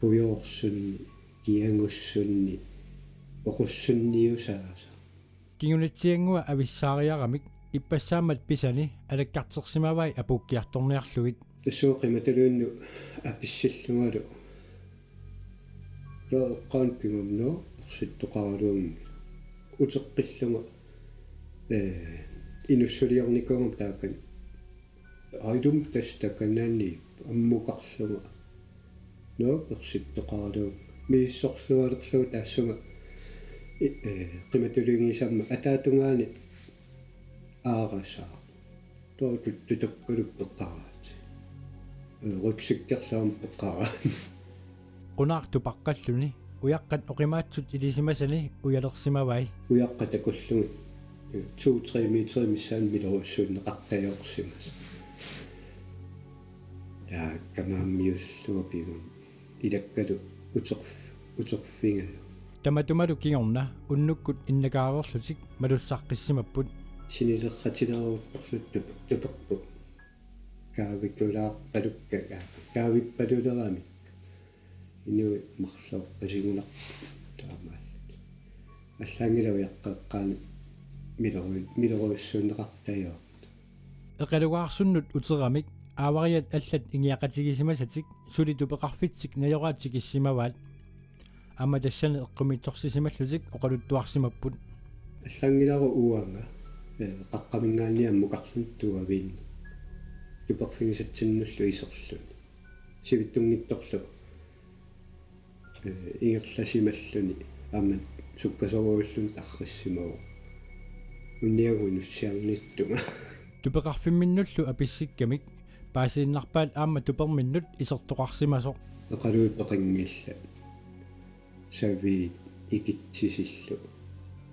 пуйорсунни киангуссунни оқуссунниусааса кингунатсиангуа ависсаариарамик иппассаамат писани алаккартерсимавай апуккиарторниарлугит тассуоқиматалуунну аписсиллугалу лоэққаан пигумно ерситтоқаралуунги утеққиллуга инуссулиорникугум таакан айдум тастаканаани аммукарлуга но ерситтоқаралуу мииссорлугалерлуу таассуга qimatuligissamma ataatунгаани аарасаа тоо туттутеккулуп пеққараат руксиккерлаам пеққараат qunaartu paqqalluni uyaqqat oqimaatsut ilisимасани uyalерсимавай uyaqqatakullugu 2-3 метр миссаан милерусsuunneqartajoorsimas я камааммиуллуга пигун илаккалу утерфинга таматумалу кигорна уннуккут иннакаарерлутик малуссаққиссимаппут синилерратилеруутторлут тупеқпут каавиккулаақпалукка каавиппалулерами инуи марлоо пасигунақ таамааллут аллаангилау яққеққаани милеруссууннеқартаёо эқалугаарсуннут утерамик аавариат аллат ингиақатигисимасатик сулитупеқарфитсик наёраатик иссимаваат ама тассани эққумитсорсисималлутик оқалуттуарсимаппут аллаангилару уанга қаққамингаани аммукарлунтуавиин туперфигисатсиннуллу исерлун сивиттунгитторлу ингерласималлуни аммат суккасоруиллун тарриссимаву унниагуинуссиарниттунга тупеқарфимминнуллу аписсиккамик паасииннарпаат аама туперминнут исертоқарсимасоқ эқалуиппеқингилла сави икитсисиллу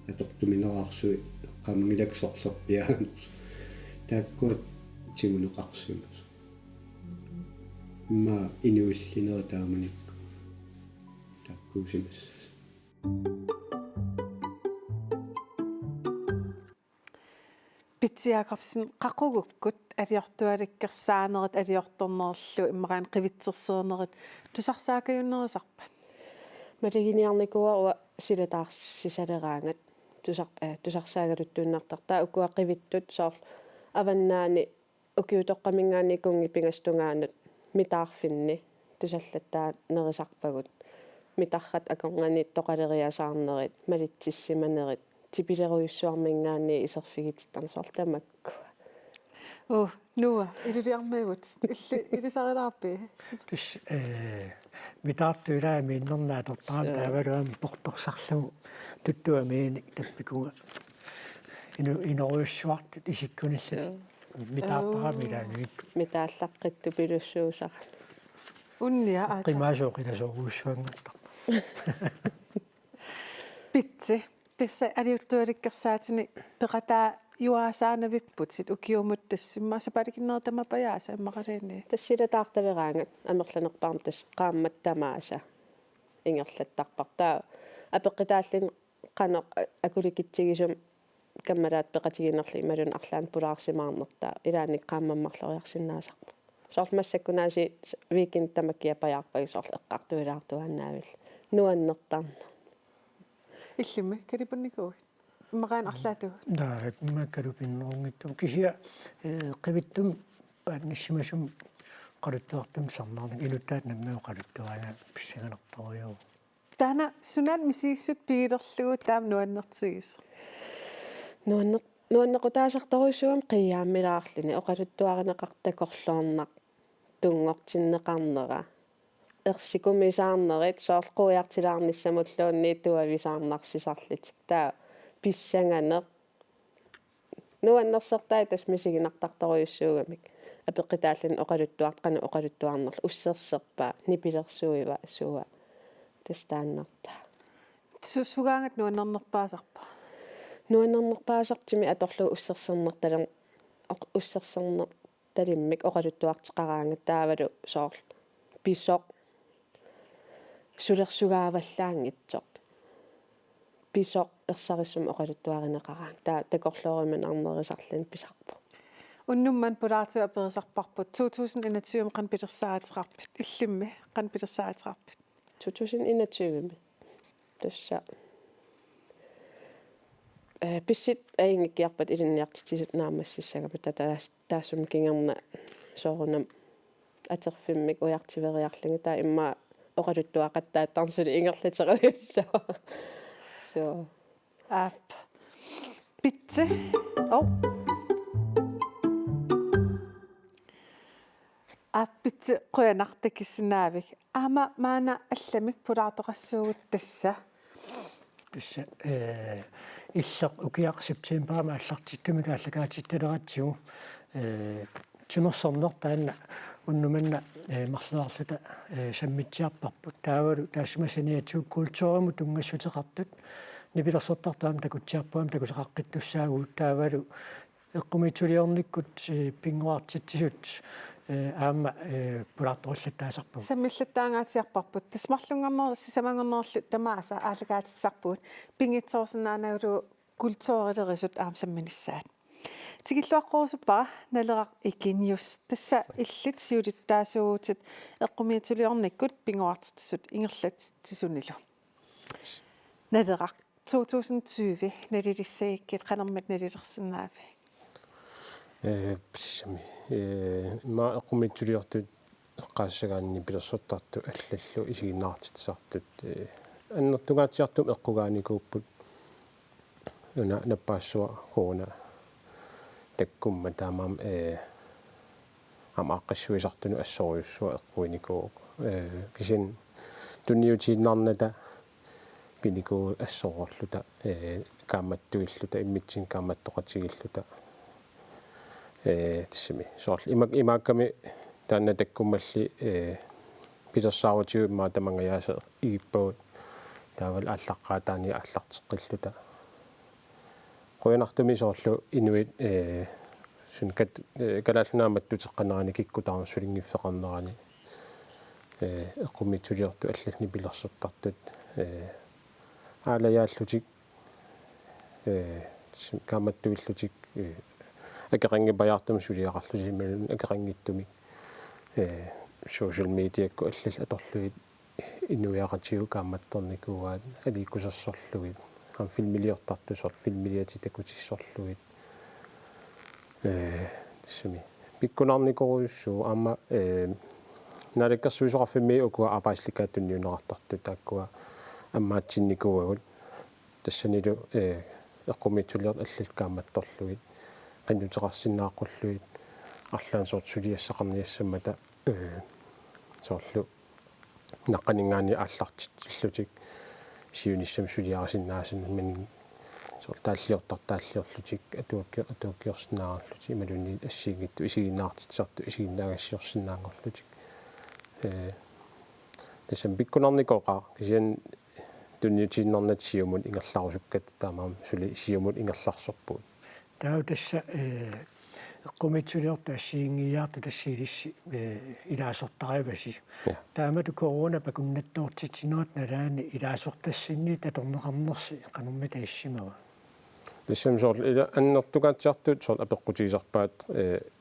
атортуминераарсуи эққамгилаксорлерпиаанерс тааккуат тигунеқарсимас ма инуиллинера тааманикку тааккуусимас Pitsiakapsin qaqugukut aliortualikkersaaneret aliortornerlu immaraan qivitserseernerit tusarsaakayunnerisarpat малигиниарникуа силатаарсисалераангат тусарсаагалуттууннартартаа укуаққивиттут соор аваннаани укиутоққамингаанникунги пингастунгаанут митаарфинни тусаллаттаа нерисарпагут митаррат акорнганиит тоқалериасаарнерит малитсиссиманерит типилеруйуссуармингаани исерфигититтарнсоор тамакку Nu iluliarmeegut ilisarilaarpi tus mitaartuilaa miinnernaatoqtaan taavaluam portorsarlugu tuttuamiini tappikuga inoruyussuartut isikkunissat mitaartaramilaanimik mitaallaqqittu pilussuusar unnia qimaasuoqilasoruussuangattar pitsi tässä aliuttuerikkersaatini peqataa juaasaanavipputit ukiumut tassimma sapalikinnertama pajaasa immaqaliinni тассилатаарталераанга амерланерпаарм qaammat tamaasa ингерлаттарпартаа апеққитааллин qano akulikitsigисум каммалаат пеқатигинерли ималун арлаан пулаарсимаарнертаа илааник qaamмаммарлориарсинаасарпа соорлмассаккунааси викенд тамаккиа паярпаги соорл эққартуилаартуаннаавил нуаннертарна иллими калипанникуу иммагаан арлаату даа маккалупиннерунгитту кисиа қивиттум паанниссимасум қалуттуартум сарнаарник илуттаат наммео қалуттуаана писсаганерториу таана сунан мисииссут пигилерлугу таам нуаннертигис нуаннеқутаасарторуссуам қиааммилаарлини оқалуттуаринеқартакорлуарнақ тунгортиннеқарнера ерсикумисаарнерит соорқуиартилаарниссамуллуунни туависаарнарсисарлитик таа писсанганеқ нуаннерсертаа тас мисигинартарторуйуссуугамик апеққитааллин оқалуттуарт қана оқалуттуарнерл уссерсерпаа нипилерсуива суа тастааннарта сугаангат нуаннернерпаасарпа нуаннернерпаасартими аторлу уссерсернерталер уссерсернер талиммик оқалуттуартеқараангат таавалу соорл писоқ сулерсугааваллаангитсоқ писоқ ерсариссум оқалуттуаринеқараан таа такорлоориман арнерисарлин писарпу уннумман пулаартуа аперисарпарпут 2021 қан питерсаатеқарпит иллимми қан питерсаатеқарпит 2021 тасса писсит аингиккиарпат илинниартитисут наамассиссагапа таассум кингерна соорунам атерфиммик уяртивериарлинга таа имма оқалуттуақаттааттарсули ингерлатеруйуссаа so ап питсе аппитси қуянартакиссинаавик аама маана алламик пулаартоқассуугут тасса иллеқ укиақ септемберма аллартиттумика аллагаатитталератсигу тимерсорнер таанна уннуманна марлуарлута саммитсиарпарпут таавалу таассимасаниатсуу культуурму тунгассутеқартут нипилерсортартаам такутсиарпуам такусеқаққиттуссаагуут таавалу эққумитсулиорниккут пингуартитсисут аама пулаарторлаттаасарпу саммиллаттаангаатиарпарпут тасмарлунгарнер сисамангорнерлу тамааса аалагаатитсарпуут пингитсоорсинаанаулу культуурилерисут аам самминиссаат тигиллуаққорусуппара налерақ икиниус тасса иллит сиулиттаасуугутит эққумиатулиорниккут пингуартитсут ингерлатсисунилу налерақ 2020 налилиссаиккит қанермат налилерсинаави писами ма эққумиатулиортут эққаассагаанни пилерсоттарту аллаллу исигиннаартитсартут аннертугаатсиартум эққугааникууппут уна наппаассуа коона таккумма таамаам амааққассуисартуну ассориуссуа эққуиникуу кисин тунниутииннарната пиникуу ассоорлута кааматтуиллута иммитсин кааматтоқатигиллута тисми соорл имаакками таанна таккуммалли питерсааватиу иммаа тамангаяаса игиппагут таавал аллаққаатаани аллартеққиллута қуянартуми соорлу инуит сун калаалнаамат тутеққанерани киккутаарнсулингиффеқарнерани эққумитсулиорту аллални пилерсертартут аалаяаллутик кааматтуиллутик акеқангипаяртум сулиақарлусималун акеқангиттумик social media-кку аллал аторлуит инуяақатигу кааматторникууаат аликкусерсорлуит ам филмилиортартусор филмилиати такутиссорлуит сими пиккунарникоруйуссуу аама налаккерсуисоқарфимми укуа апаасликааттунниунеқартарту тааккуа аммаатсинникууагут тассанилу эққумитсулиорт аллал кааматторлуит qannutеқарсинааққуллуит арлаан сортсулиассақарниассаммата соорлу наққанингаани ааллартиллутик сиуниссам сулиарасиннаасин мин сортааллиортартааллиорлутик атуаккиорсинаарарлути ималуни ассиингитту исигиннаартитсарту исигиннаагассиорсинаангорлутик тэсэм биккунарникоqa кисиан тунниутииннарнат сиумут ингерларусуккат таамаам сули сиумут ингерларсорпуут таа тасса эққумитсулиорта ассиингиаарту тассиилисси илаасортариваси таамату корона пакуннаттууртитинуат налаани илаасортассинни таторнеқарнерси қанумми таассимава тэсэм сорл ила аннертугаатсиартуут сорл апеққутигисарпаат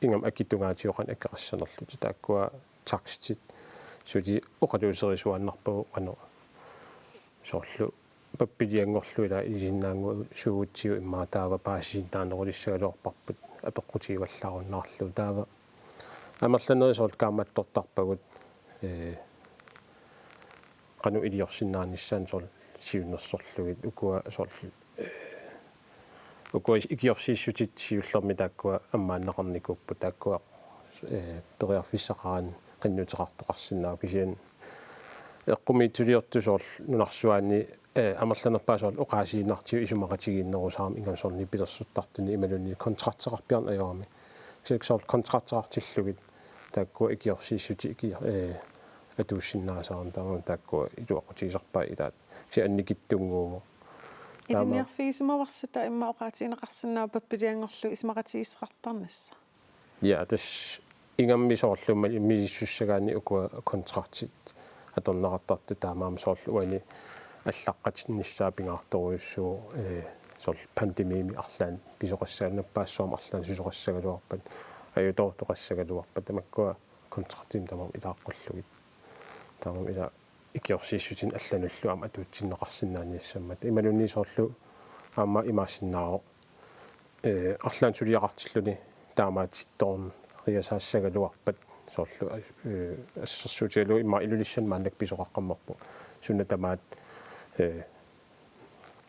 ингам акитугаатиоқан аккеқассанерлути тааккуа такстит суди оқалуусерисуаннарпагу қано соорлу паппилиангорлуила илисиннаангу сууутсиу иммаатаава паасисиннаанерулиссагалуарпарпут апеққутигиваллааруннаарлу таава амерланери сорл кааматтортарпагут қану илиорсиннааниссаан сорл сиуннерсорлугит укуа сорл укуа икиорсииссутит сиуллерми тааккуа аммааннақарникууппу тааккуа периарфиссақаран qinnuteqartoqarsinnaa kisian eqqumiitsuliortu soorl nunarsuaani амерланерпаа соорл оқаасииннартиу исумақатигииннерусаарми ингамсорни пилерсуттартуни ималуни контрактеқарпиарна аёрами сик соорл контрактеқартиллугит тааккуа икиорсииссути икиа атууссиннаасаарн таамаа тааккуа илуақутигисарпаа илаат си анникиттунгуумо идимиарфигисимаварсата имма оқаатиинеқарсинаа паппилиангорлу исмақатигисеқартарнасса я тас ингамми соорлумма иммисиссусагаани укуа контрактит аторнеқартарту таамаама соорлу уани аллаққатинниссаапингаарторуйуссуу сорл пандемими арлаан кисоқассаанаппаассуам арлаан сусоқассагалуарпат аюутоортоқассагалуарпат тамаккуа контрактим тамам илааққуллугит тамам ила икиорсииссутин аллануллу ама атуутсиннеқарсинааниассаммат ималунни соорлу аама имаассиннааро арлаан сулиақартиллуни таамаатитторн риасаассагалуарпат соорлу ассерсуутигалу имма илулиссан мааннак писоқаққаммарпу сунна тамаат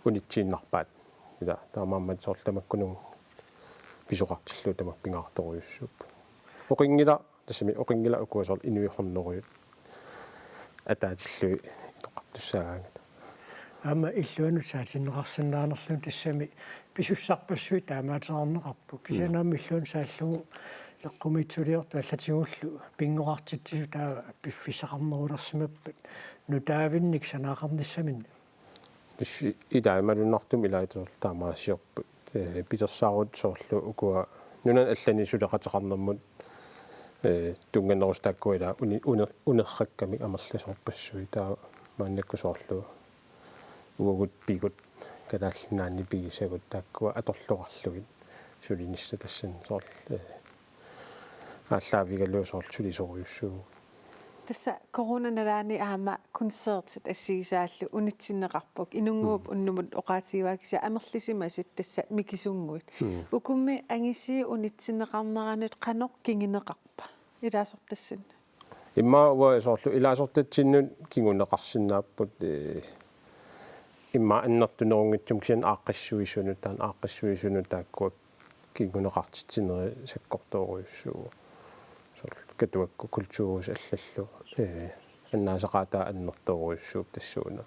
унитсииннарпаат ила таамааммат соорлу тамаккунун писоқартиллу тамак пингаарторуйуссууп оқингила тассами оқингила укуа соорлу инуихорнеруйут атаатиллуи тоқартуссаагаангата аама иллуану саатиннеқарсинаанерлун тассами писуссарпассуи таамаатеқарнеқарпу кисанаами иллуан сааллугу эққумитсулиорту аллатигууллу пингоқартитсу таа пиффисақарнерулерсимаппат нутаавинник санаақарниссаминна тисси илаамалуннартум илаитер таамаасиорпут питерсаарут соорлу укуа нунан аллани сулеқатеқарнэрмут тунганерус тааккуила унерракками амерласорпассуи таа мааннакку соорлу угут пигут калааллинаани пигисагут тааккуа аторлуқарлугит сулинисса тассан сорл аллаавигалуу сорл сулисоруйуссуу тасса коронанalaani аама концертит ассигисааллу унитсиннеқарпук инунгууп уннумут оқаатигиваакиса амерлисимасит тасса микисунгуит укумми ангиси унитсиннеқарнеранут қанеқ кингинеқарпа илаасортассин имма уа соорлу илаасортатсиннут кингунеқарсинааппут имма аннертунерунгитсум кисиан ааққассуисунут таан ааққассуисунут тааккуак кингунеқартитсинери саккортооруйуссуу сорл катуакку культуурус аллаллу аннаасақаатаа аннэртооруйуссууп тассууна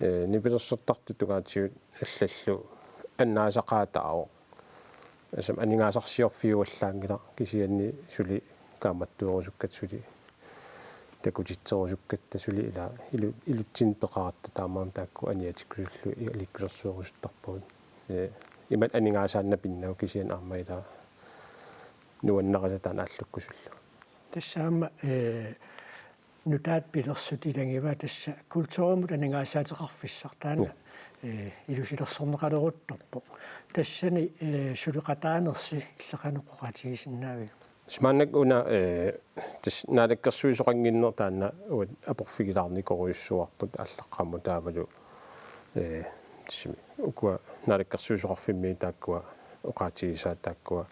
нипилерсэртарту тугаатиут аллаллу аннаасақаатаао асам анингаасарсиорфиуаллаангила кисианни сули кааматтуорусуккат сули такутитсерусуккатта сули ила илутсин пеқаратта таамаам таакку аниатиккуллу иликкусерсуорусуттарпуут имат анингаасаанна пиннау кисиан аамаила нуаннерасатаан ааллуккусуллу тассаама нутаат пилерсутилангива тасса культуурмут анингаасаатеқарфиссартаана илусилерсорнеқалерутторпо тассани сулеқатаанерси иллеқанеқоқатигисиннаави сманнак уна тас наалаккерсуисоқангиннер таана уат апорфигилаарникоруйуссуарпут аллаққамму таавалу тссими укуа наалаккерсуисоқарфимми тааккуа оқаатигисаат тааккуа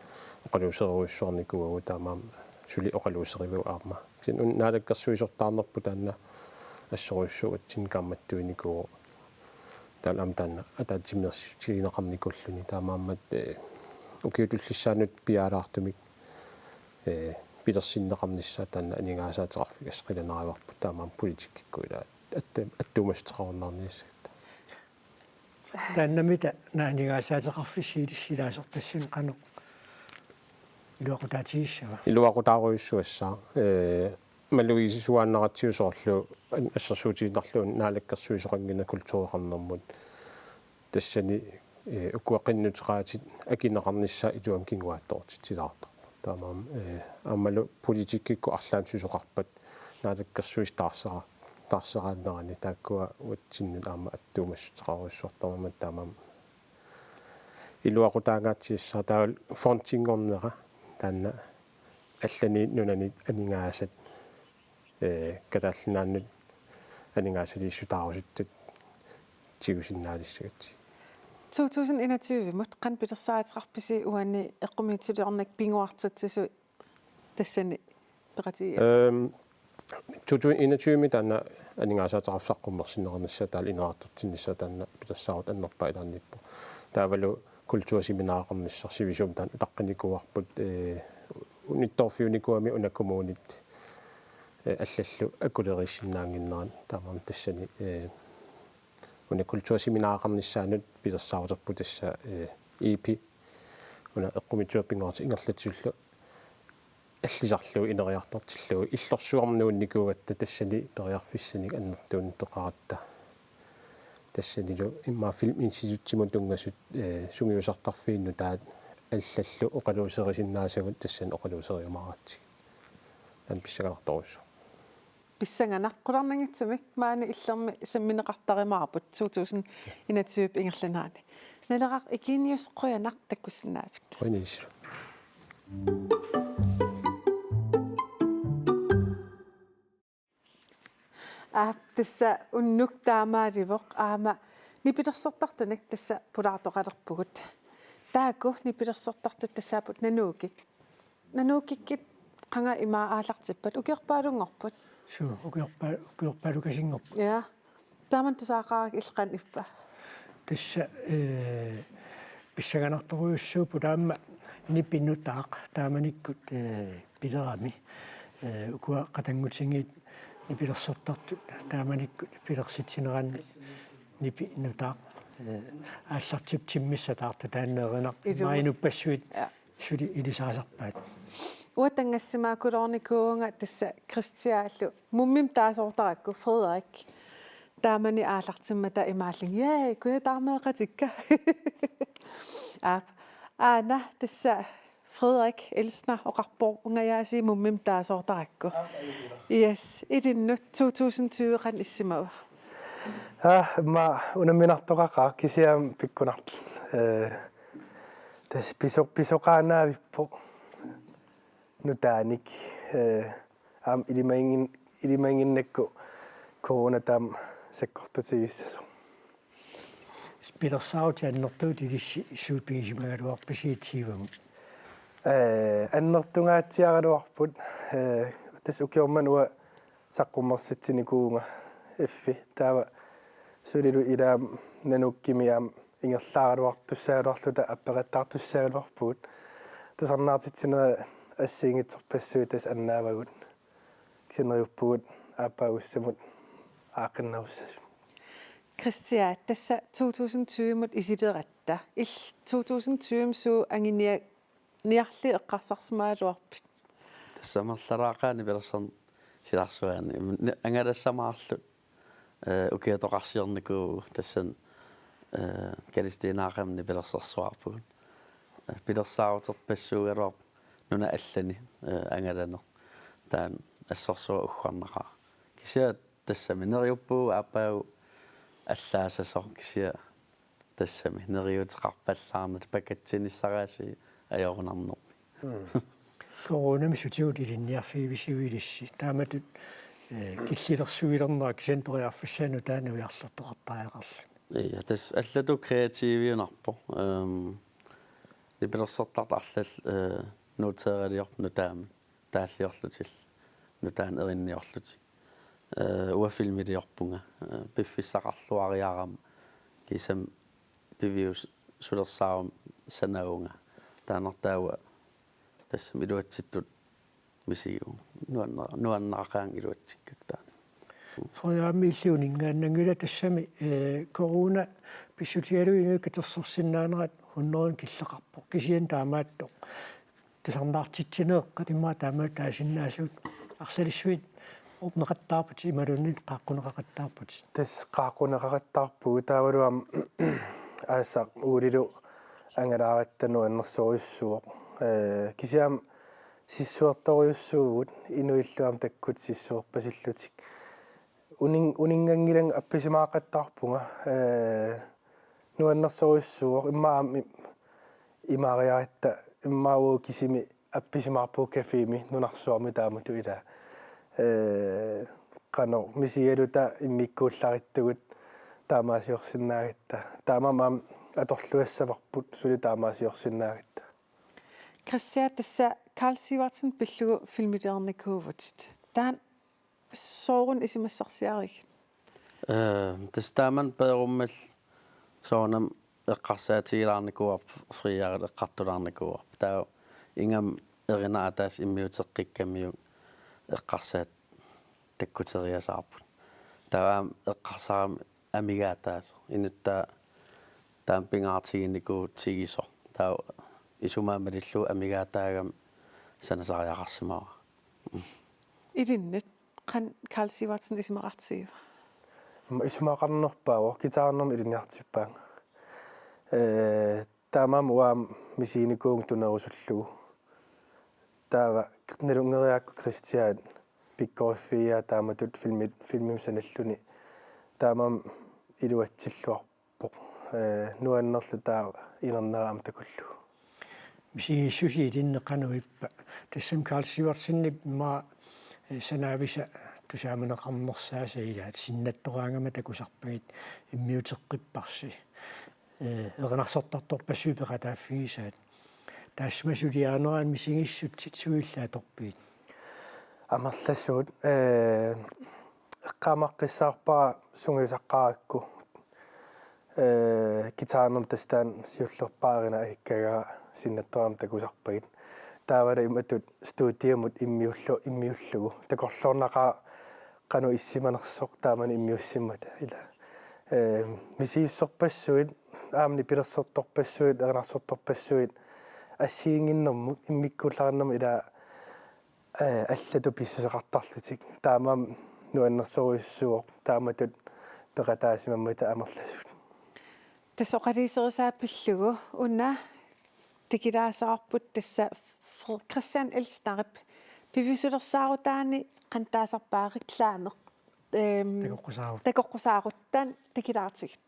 оқалуусеруйуссуарникуагу таамаам сули оқалуусериву аама син наалаккерсуисортаарнерпу таана ассоруйуссуатсин камматтуиникуу таалам таана атаатсимерсигинеқарникуллуни таамааммат укиутуллиссаанут пиаалаартумик пилерсиннеқарнissaа таанна анингаасаатеқарфик асқиланариварпу таамаам политиккиккуила аттумастеқарунарниссагта тааннамита наанингаасаатеқарфиссиилиссилаасортассин қано илуақутаатигиссава илуақутааруйуссуассаа малуисисуааннаратсиусоорлу ассерсуутииннарлуун наалаккерсуисоқангина культуреқарнэрмут тассани укуақиннутеқаатит акинеқарнissaа илуам кингуааттоортитилаартар таамаам аамалу политиккикку арлаан сусоқарпат наалаккерсуис таарсерааннерани тааккуа уатсиннут аама аттуумассутеқаруйуссуартармамат таамаам илуақутаагаатсиассаа таавал фонтингорнера таанна аллани нунани анингаасат катааллинааннут анингаасалииссутаарусуттут тигусиннаалиссагатси 2021 мут қан питерсаатеқарписи уани эққумиитсулиорнак пингуартатсису тассани пеқати 2021 таана анингаасаатеқарфсаққуммерсиннеқарнассаа таал инеартутсиннссаа таана питерсаарут аннерпа илаарниппу таавалу культуурсиминааақарниссар сивисум таан таққаникуарпут унитторфиуникуами унаккумуунит аллаллу акулериссиннаангиннеран таамаам тассани уна культуурсиминааақарниссаанут питерсаарутэрпу тасса EP уна эққумитсуаппингоорти ингерлатсуллу аллисарлуу инериартартиллуу иллорсуарнуунникууатта тассани периарфиссаник аннертуун пеқаратта тассанилу имма фильм институттиму тунгасут сунгиусартарфиинну таат аллаллу оқалуусерисиннаасагут тассан оқалуусериумаратсиг ан писсагаларторуссу писсанганаққуларнагитсумик маани иллерми самминеқартаримаарпут 2021 ингерланаани налеқақ икиниус қуянақ таккуссинаавит қуинису тасса уннук таамааливоқ аама нипилерсортартунак тасса пулаартоқалерпугут тааку нипилерсортартут тассаапут нануукиккит қанга имаа аалартиппат укиорпаалунгорпут суу укиорпаалукасингорпут я тааман тусаақарак иллқан иппа тасса писсаганарторуйуссуу пулаамма ниппиннутаақ тааманиккут пилерами укуа қатангутингит нипилерсортартут тааманиккут пилерситсинеранни нипиннутаақ ааллартип тиммиссатаарта тааннееринақ маинуппассуит сули илисаасарпаат уатангассимаакулорникуунга тасса кристиааллу муммим таасоортаракку Фредерик таамани аалартиммата имааллин яа куя таармеэқатикка аана тасса Frederik Elsner oqarpor ungayaasi mummim taasoortarakku. Yes, idinnu 2020 qan issimava. Ma unaminartoqaqa kisiam pikkunart. Tas pisoqaanaavippo nutaanik am ilimanginnakku corona tam sakkortatigissaso. Pilersautiannertuut ilissi suutpigisimagaluarpisiitsiivamut. Аннертунгааtsiagaluarput тас укиормануа саққуммерситсиникуунга иффи таава сулилу илаам нануккимиам ингерлаагалуартуссаагалуарлута апператтаартуссаагалуарпут тусарнаартитсина ассиингитсорпассуи тас аннаавагут кисинериуппугут ааппаагуссамут аақиннаруссасу Christia тасса 2020 мут исилератта ил 2020 суу ангиниа ниарли эққарсарсмаалуарпит тассамерлараақаани пилерсерн силарсуаани ангалассамаарлут укиатоқарсиорникуу тассан калистинаақамни пилерсерсуарпугут пилерсаарутерпассуугалуар нуна аллани ангаланер таан ассерсуа уггарнақаа кисиа тассами нериуппуу ааппаагу аллаасасор кисиа тассами нериутеқарпаллаарнат пакатсиниссарааси аёрнарнер коронами сутиут илинниарфиивисуилисси тааматут киллилерсуилернера кисанпериарфиссаану таана уярлертоқартаақарла ия тас аллату креативиунарпо либерсертарт арлал нутералиор нутаами тааллиорлутил нутаан эринниорлути уафилмилиорпунга пиффиссақарлуариарам кисам пивиус сулерсаарум санаунга таанертаава тассам илуатситтут misiu nuannaqaang iluatsikkaktaan Friaammiilluuningaannangula tassami corona pissutialuinu katersorsinnaanеrat 100 killeqarpoq kisian taamaattoq tusarnaartitsineeqqa timmaa taamaat taasinnaasuut arsalisuit opneqattaarput imalunit qaaqquneqaqattaarput tas qaaqquneqaqattaarpugu taavaluam aasaq uurilu angalaaраttану аннерсориуссуоq кисиам сиссуарториуссуугут инуиллуам таккут сиссуорпасиллутик унингангилан апписимаақаттарпунга нуаннерсориуссууоq иммаам имаариаратта иммаавуу кисими апписимаарпуу кафеими нунарсуарми таамату ила qano misialuta immikkuullarittugут таамаасиорсиннаагатта таамамаам аторлуассаварпут сули таамаасиорсиннаагатта Christian tassa Carl Sivertsen pillugu filmiteernikkuuvut taan soorun isimassarsiarig tastaaman peerummal soonam eqqarsaatigilaarnikuuarp friarit eqqartulaarnikuuarp taa ingam erinaataas immiuteqqikkamiu eqqarsaat takkuteriasaarput taam eqqarsaram amigaataas inuttaa taam pingaartiginnikuu tigiso taa isumaammalillu amigaataagam sanasariaqarsimawa ilinnet qan Carl Sivertsen isimaqartigiva исумаақарнерпаавор китаарнерми илиниартиппаан таамаам уаам мисиникуун тунерусуллугу таава налунгериаакку Кристиан пиккорфиа тааматут филмим саналлуни таамаам илуатсиллуарпоқ нуаннерлу таава инернераам такуллу мисииссуси илиннеқануиппа тассам Carl Sivertsenнип ма санаависа тусаамунеқарнерсааса илаат синнаттораангама такусарпагит иммиутеққиппарси эрнарсортарторпассуипеқатааффигисаат таассмасулиаанерaan мисигиссутсит суиллааторпиит амерлассуут эққамаққиссаарпара сунгисаққаракку китаарнер тастаан сиуллерпаарина аккага синнатторам такусарпагит таавара иматут студиамут иммиуллугу такорлуорнақаа qanu issimanersoq taamani immiussimmata ila misiissorpassuit aamni pilersortorpassuit ernarsortorpassuit ассиингиннэрмут иммиккууллаарнэрма ила аллату писсусеқартарлутик таамаам нуаннерсориуссуоқ тааматут пеқатаасимаммата амерласут тассоқалисерисааппиллугу уна тикилаасаарпут тасса Christian Elstnarip пивисулерсаарутаани qantaasarpaa reklaameq takoqqusaarutan takilaartigit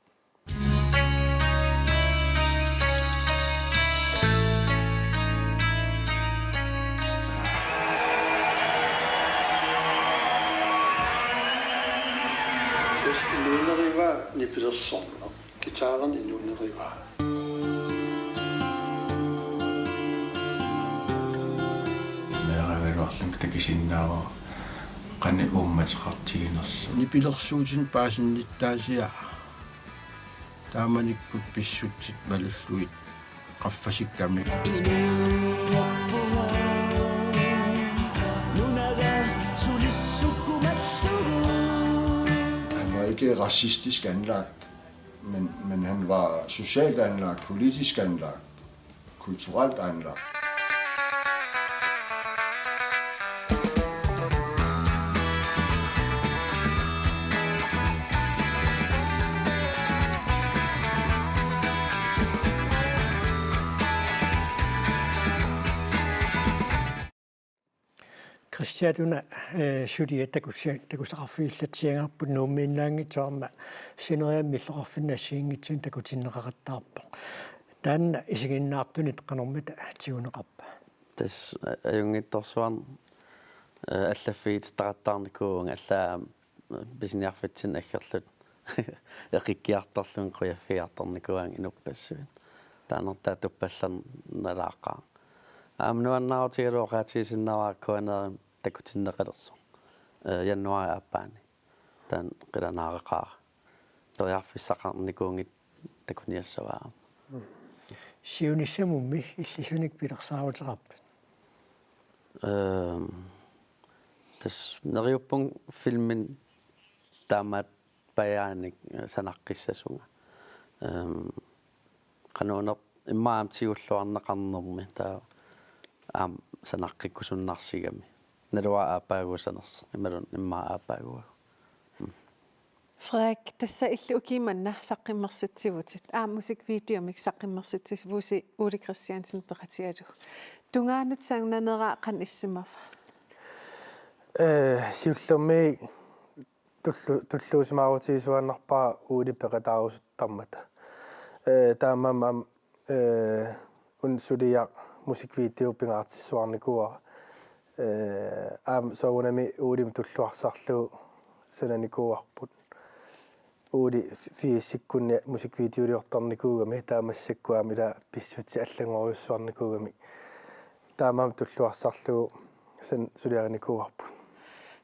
Luneriva nipilersorna gitaren i Luneriva Meeraveluarlung takisinnaava qani uummatеқартигинерса nipilersuutin paasinnittaasiа тааманиккут писсутсит малуллуит qaffasikkami Han var ikke racistisk anlagt, men han var socialt anlagt, politisk anlagt, kulturelt anlagt. Christiatuna sutiattakusaqarfiillatsiangarput nuummiinnaangitsoorma sineriammillorfinnassiingitsuun takutinneqaqattaarpoq taanna isiginnaartunit qanormita tiguneqarpa tas ajungittorsuarn allaffiit taqattaarnikuunga allaa bisniarfitsin aggerlut eqikkiartorlun qiaffiartornikuang inuppassuvit taanertaa tuppallan nalaaqaa amnuannaautigaluoqaatigisinnaaraakkuanerim takutinneqalerso januari appaani tan qilanaareqaa toriarfissaqarnikuungit takuniassavaa siunissamummi illisunik pilersaarutaqarpat tas neriuppung filmin taamat pajaanik sanaqqissasunga qanuunerp immaam tiulluarneqarnermi taa sanaqqikkusunnarsigami nalua aapaagusanersa imalun immaa aapaaguga Frederik, tässä illi ukimanna saqqimmersitsivutit musikvideomik saqqimmersitsivusi Uli Christiansen peratiadu tungaanut sangnanera qan issimaffa siullermi tulluusimaarutiisuannarpaa Uli peqataarusuttarmata taamam unsuliaq musikvideo pingaartissuarnikuara sounami Ulim tulluarsarlu sananikuarput Uli fiissikkunni musikvideoliortarnikuugami taamassikkuamila pissuti allangoriussuarnikuugami taamam tulluarsarlu sen suliarinikuarput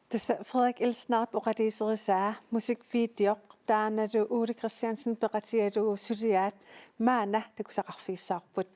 Tässä Frederik Elsnarp uqatiiserisaa musikvideo taanatu Uli Christiansen peratiadu suliaat maana takusaqarfiissaarput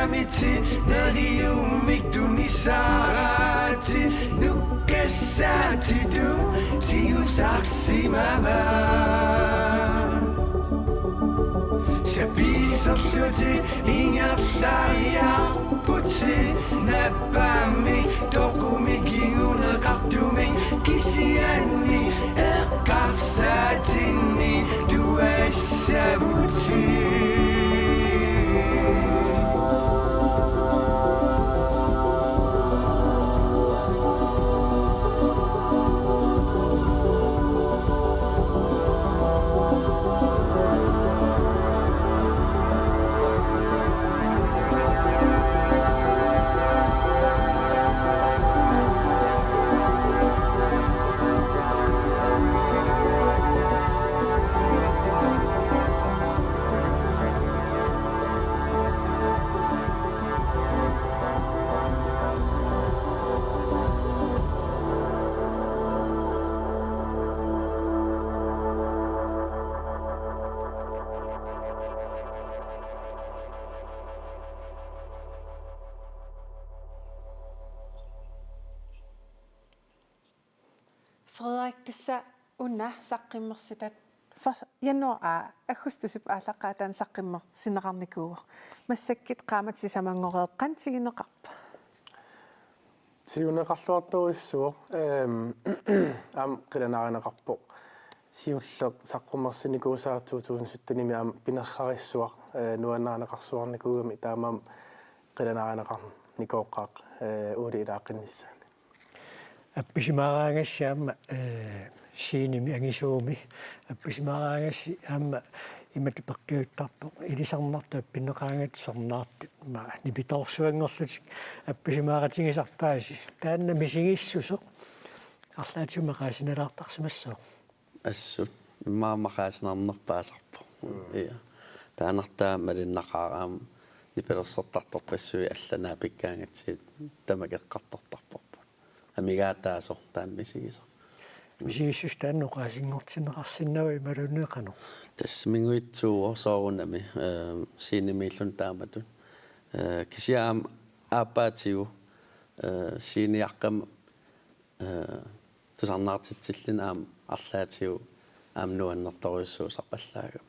Amiti nariumik tunisarati nukesati du tiu saksi mama Isarluti ingerlaria puti Napami dokumi ginguna kartumi Kisiani erkarsatini duassavuti Frederik, tässä unna saqqimmersitat for januar agustusip aallaqaatan saqqimmer sineqarnikuur massakkit qaamatsisamangorreeqqantigineqarpa siuneqarluartuissuo am qilanarineqarpo siulleq saqqummersinikuusaa 2017 am pinerrarissuaq nuannaaneqarsuarnikuugami taamam qilanarineqarnikoqqaaq uuli ilaaqqinnissa апписимаагаангасси аама сииними агисууми апписимаагаангасси аама имату перкиуттарпо илисарнарту аппиннеқаангат сорнаартит ма нипиторсуангорлутик апписимаагатингисарпааси таанна мисигиссусо арлаатимақаасиналаартарсимассоо ассут маамақаасинарнерпаасарпо иа таанартаа малиннақаараам нипилерсертарторпассуи алланаа пиккаангатсиит тамакеққартортарпо амигаатаасо тааммисигисо мисигиссус таанноқаасингортинеқарсиннауи малунеқано тассмингуитсуо соорунами синимииллун тааматун кисиаам аапаатигу синиаққам тусарнаартитсиллин аам арлаатигу аамнуаннерторуйссуусарпаллаага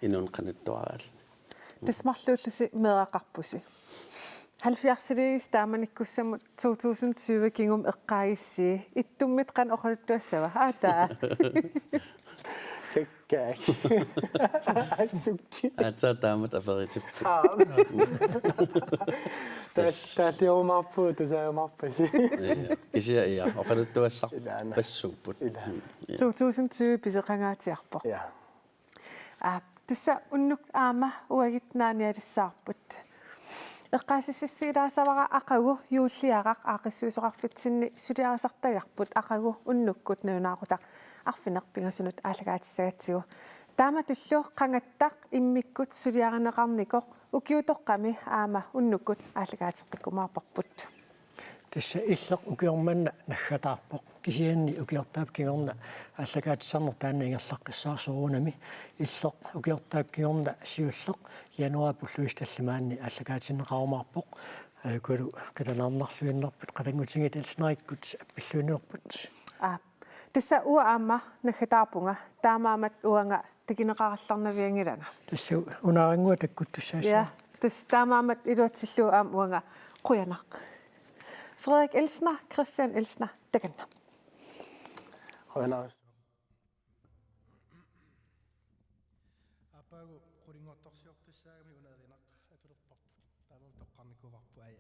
инун қаниттуараални тасмарлууллуси меэқарпуси 70-силигис тааманиккуссамут 2020 кингум эққаагиссии иттуммит қан оқалуттуассава аатаа тэккаа сукки атса таамат аперитип таалиумарпу тусаамарпаси кисиа иа оқалуттуассар пассууппут 2020 писеқангаатиарпо тасса уннук аама уагитнааниалиссаарпут эққаасиссигилаасавара ақагу юуллиарақ аақиссуусоқарфитсинни сулиарасартагарпут ақагу уннуккут нунаақута арфинерпингасунут аалагаатиссагатсигу таама туллуо қангаттақ иммиккут сулиаринеқарникоқ укиутоққами аама уннуккут аалагаатеққиккумаарпарпут тасса иллеқ укиорманна наггатаарпоқ кисианни укиортаап кигорна аллагаатиссарнер таанна ингерлаққиссаарсуунами иллеқ укиортаап кигорна сиуллеқ януар пуллуисталлимаанни аллагаатинеқарумаарпоқ кулу каланаарнарлуиннарпут қалангутингит алснариккут аппиллуинерпут тасса уа аама наггатаарпунга таамаамат уанга тикинеқаралларнавиангилана тасса унаарангуа таккуттуссааса я тас таамаамат илуатсиллуу аам уанга қуянақ Frederik Elsner, Christian Elsner, Daganna. Højnærs. Apago qoringortorsiortussaagami unaarinak atulorparpu taamam toqqarnikuvarpu ai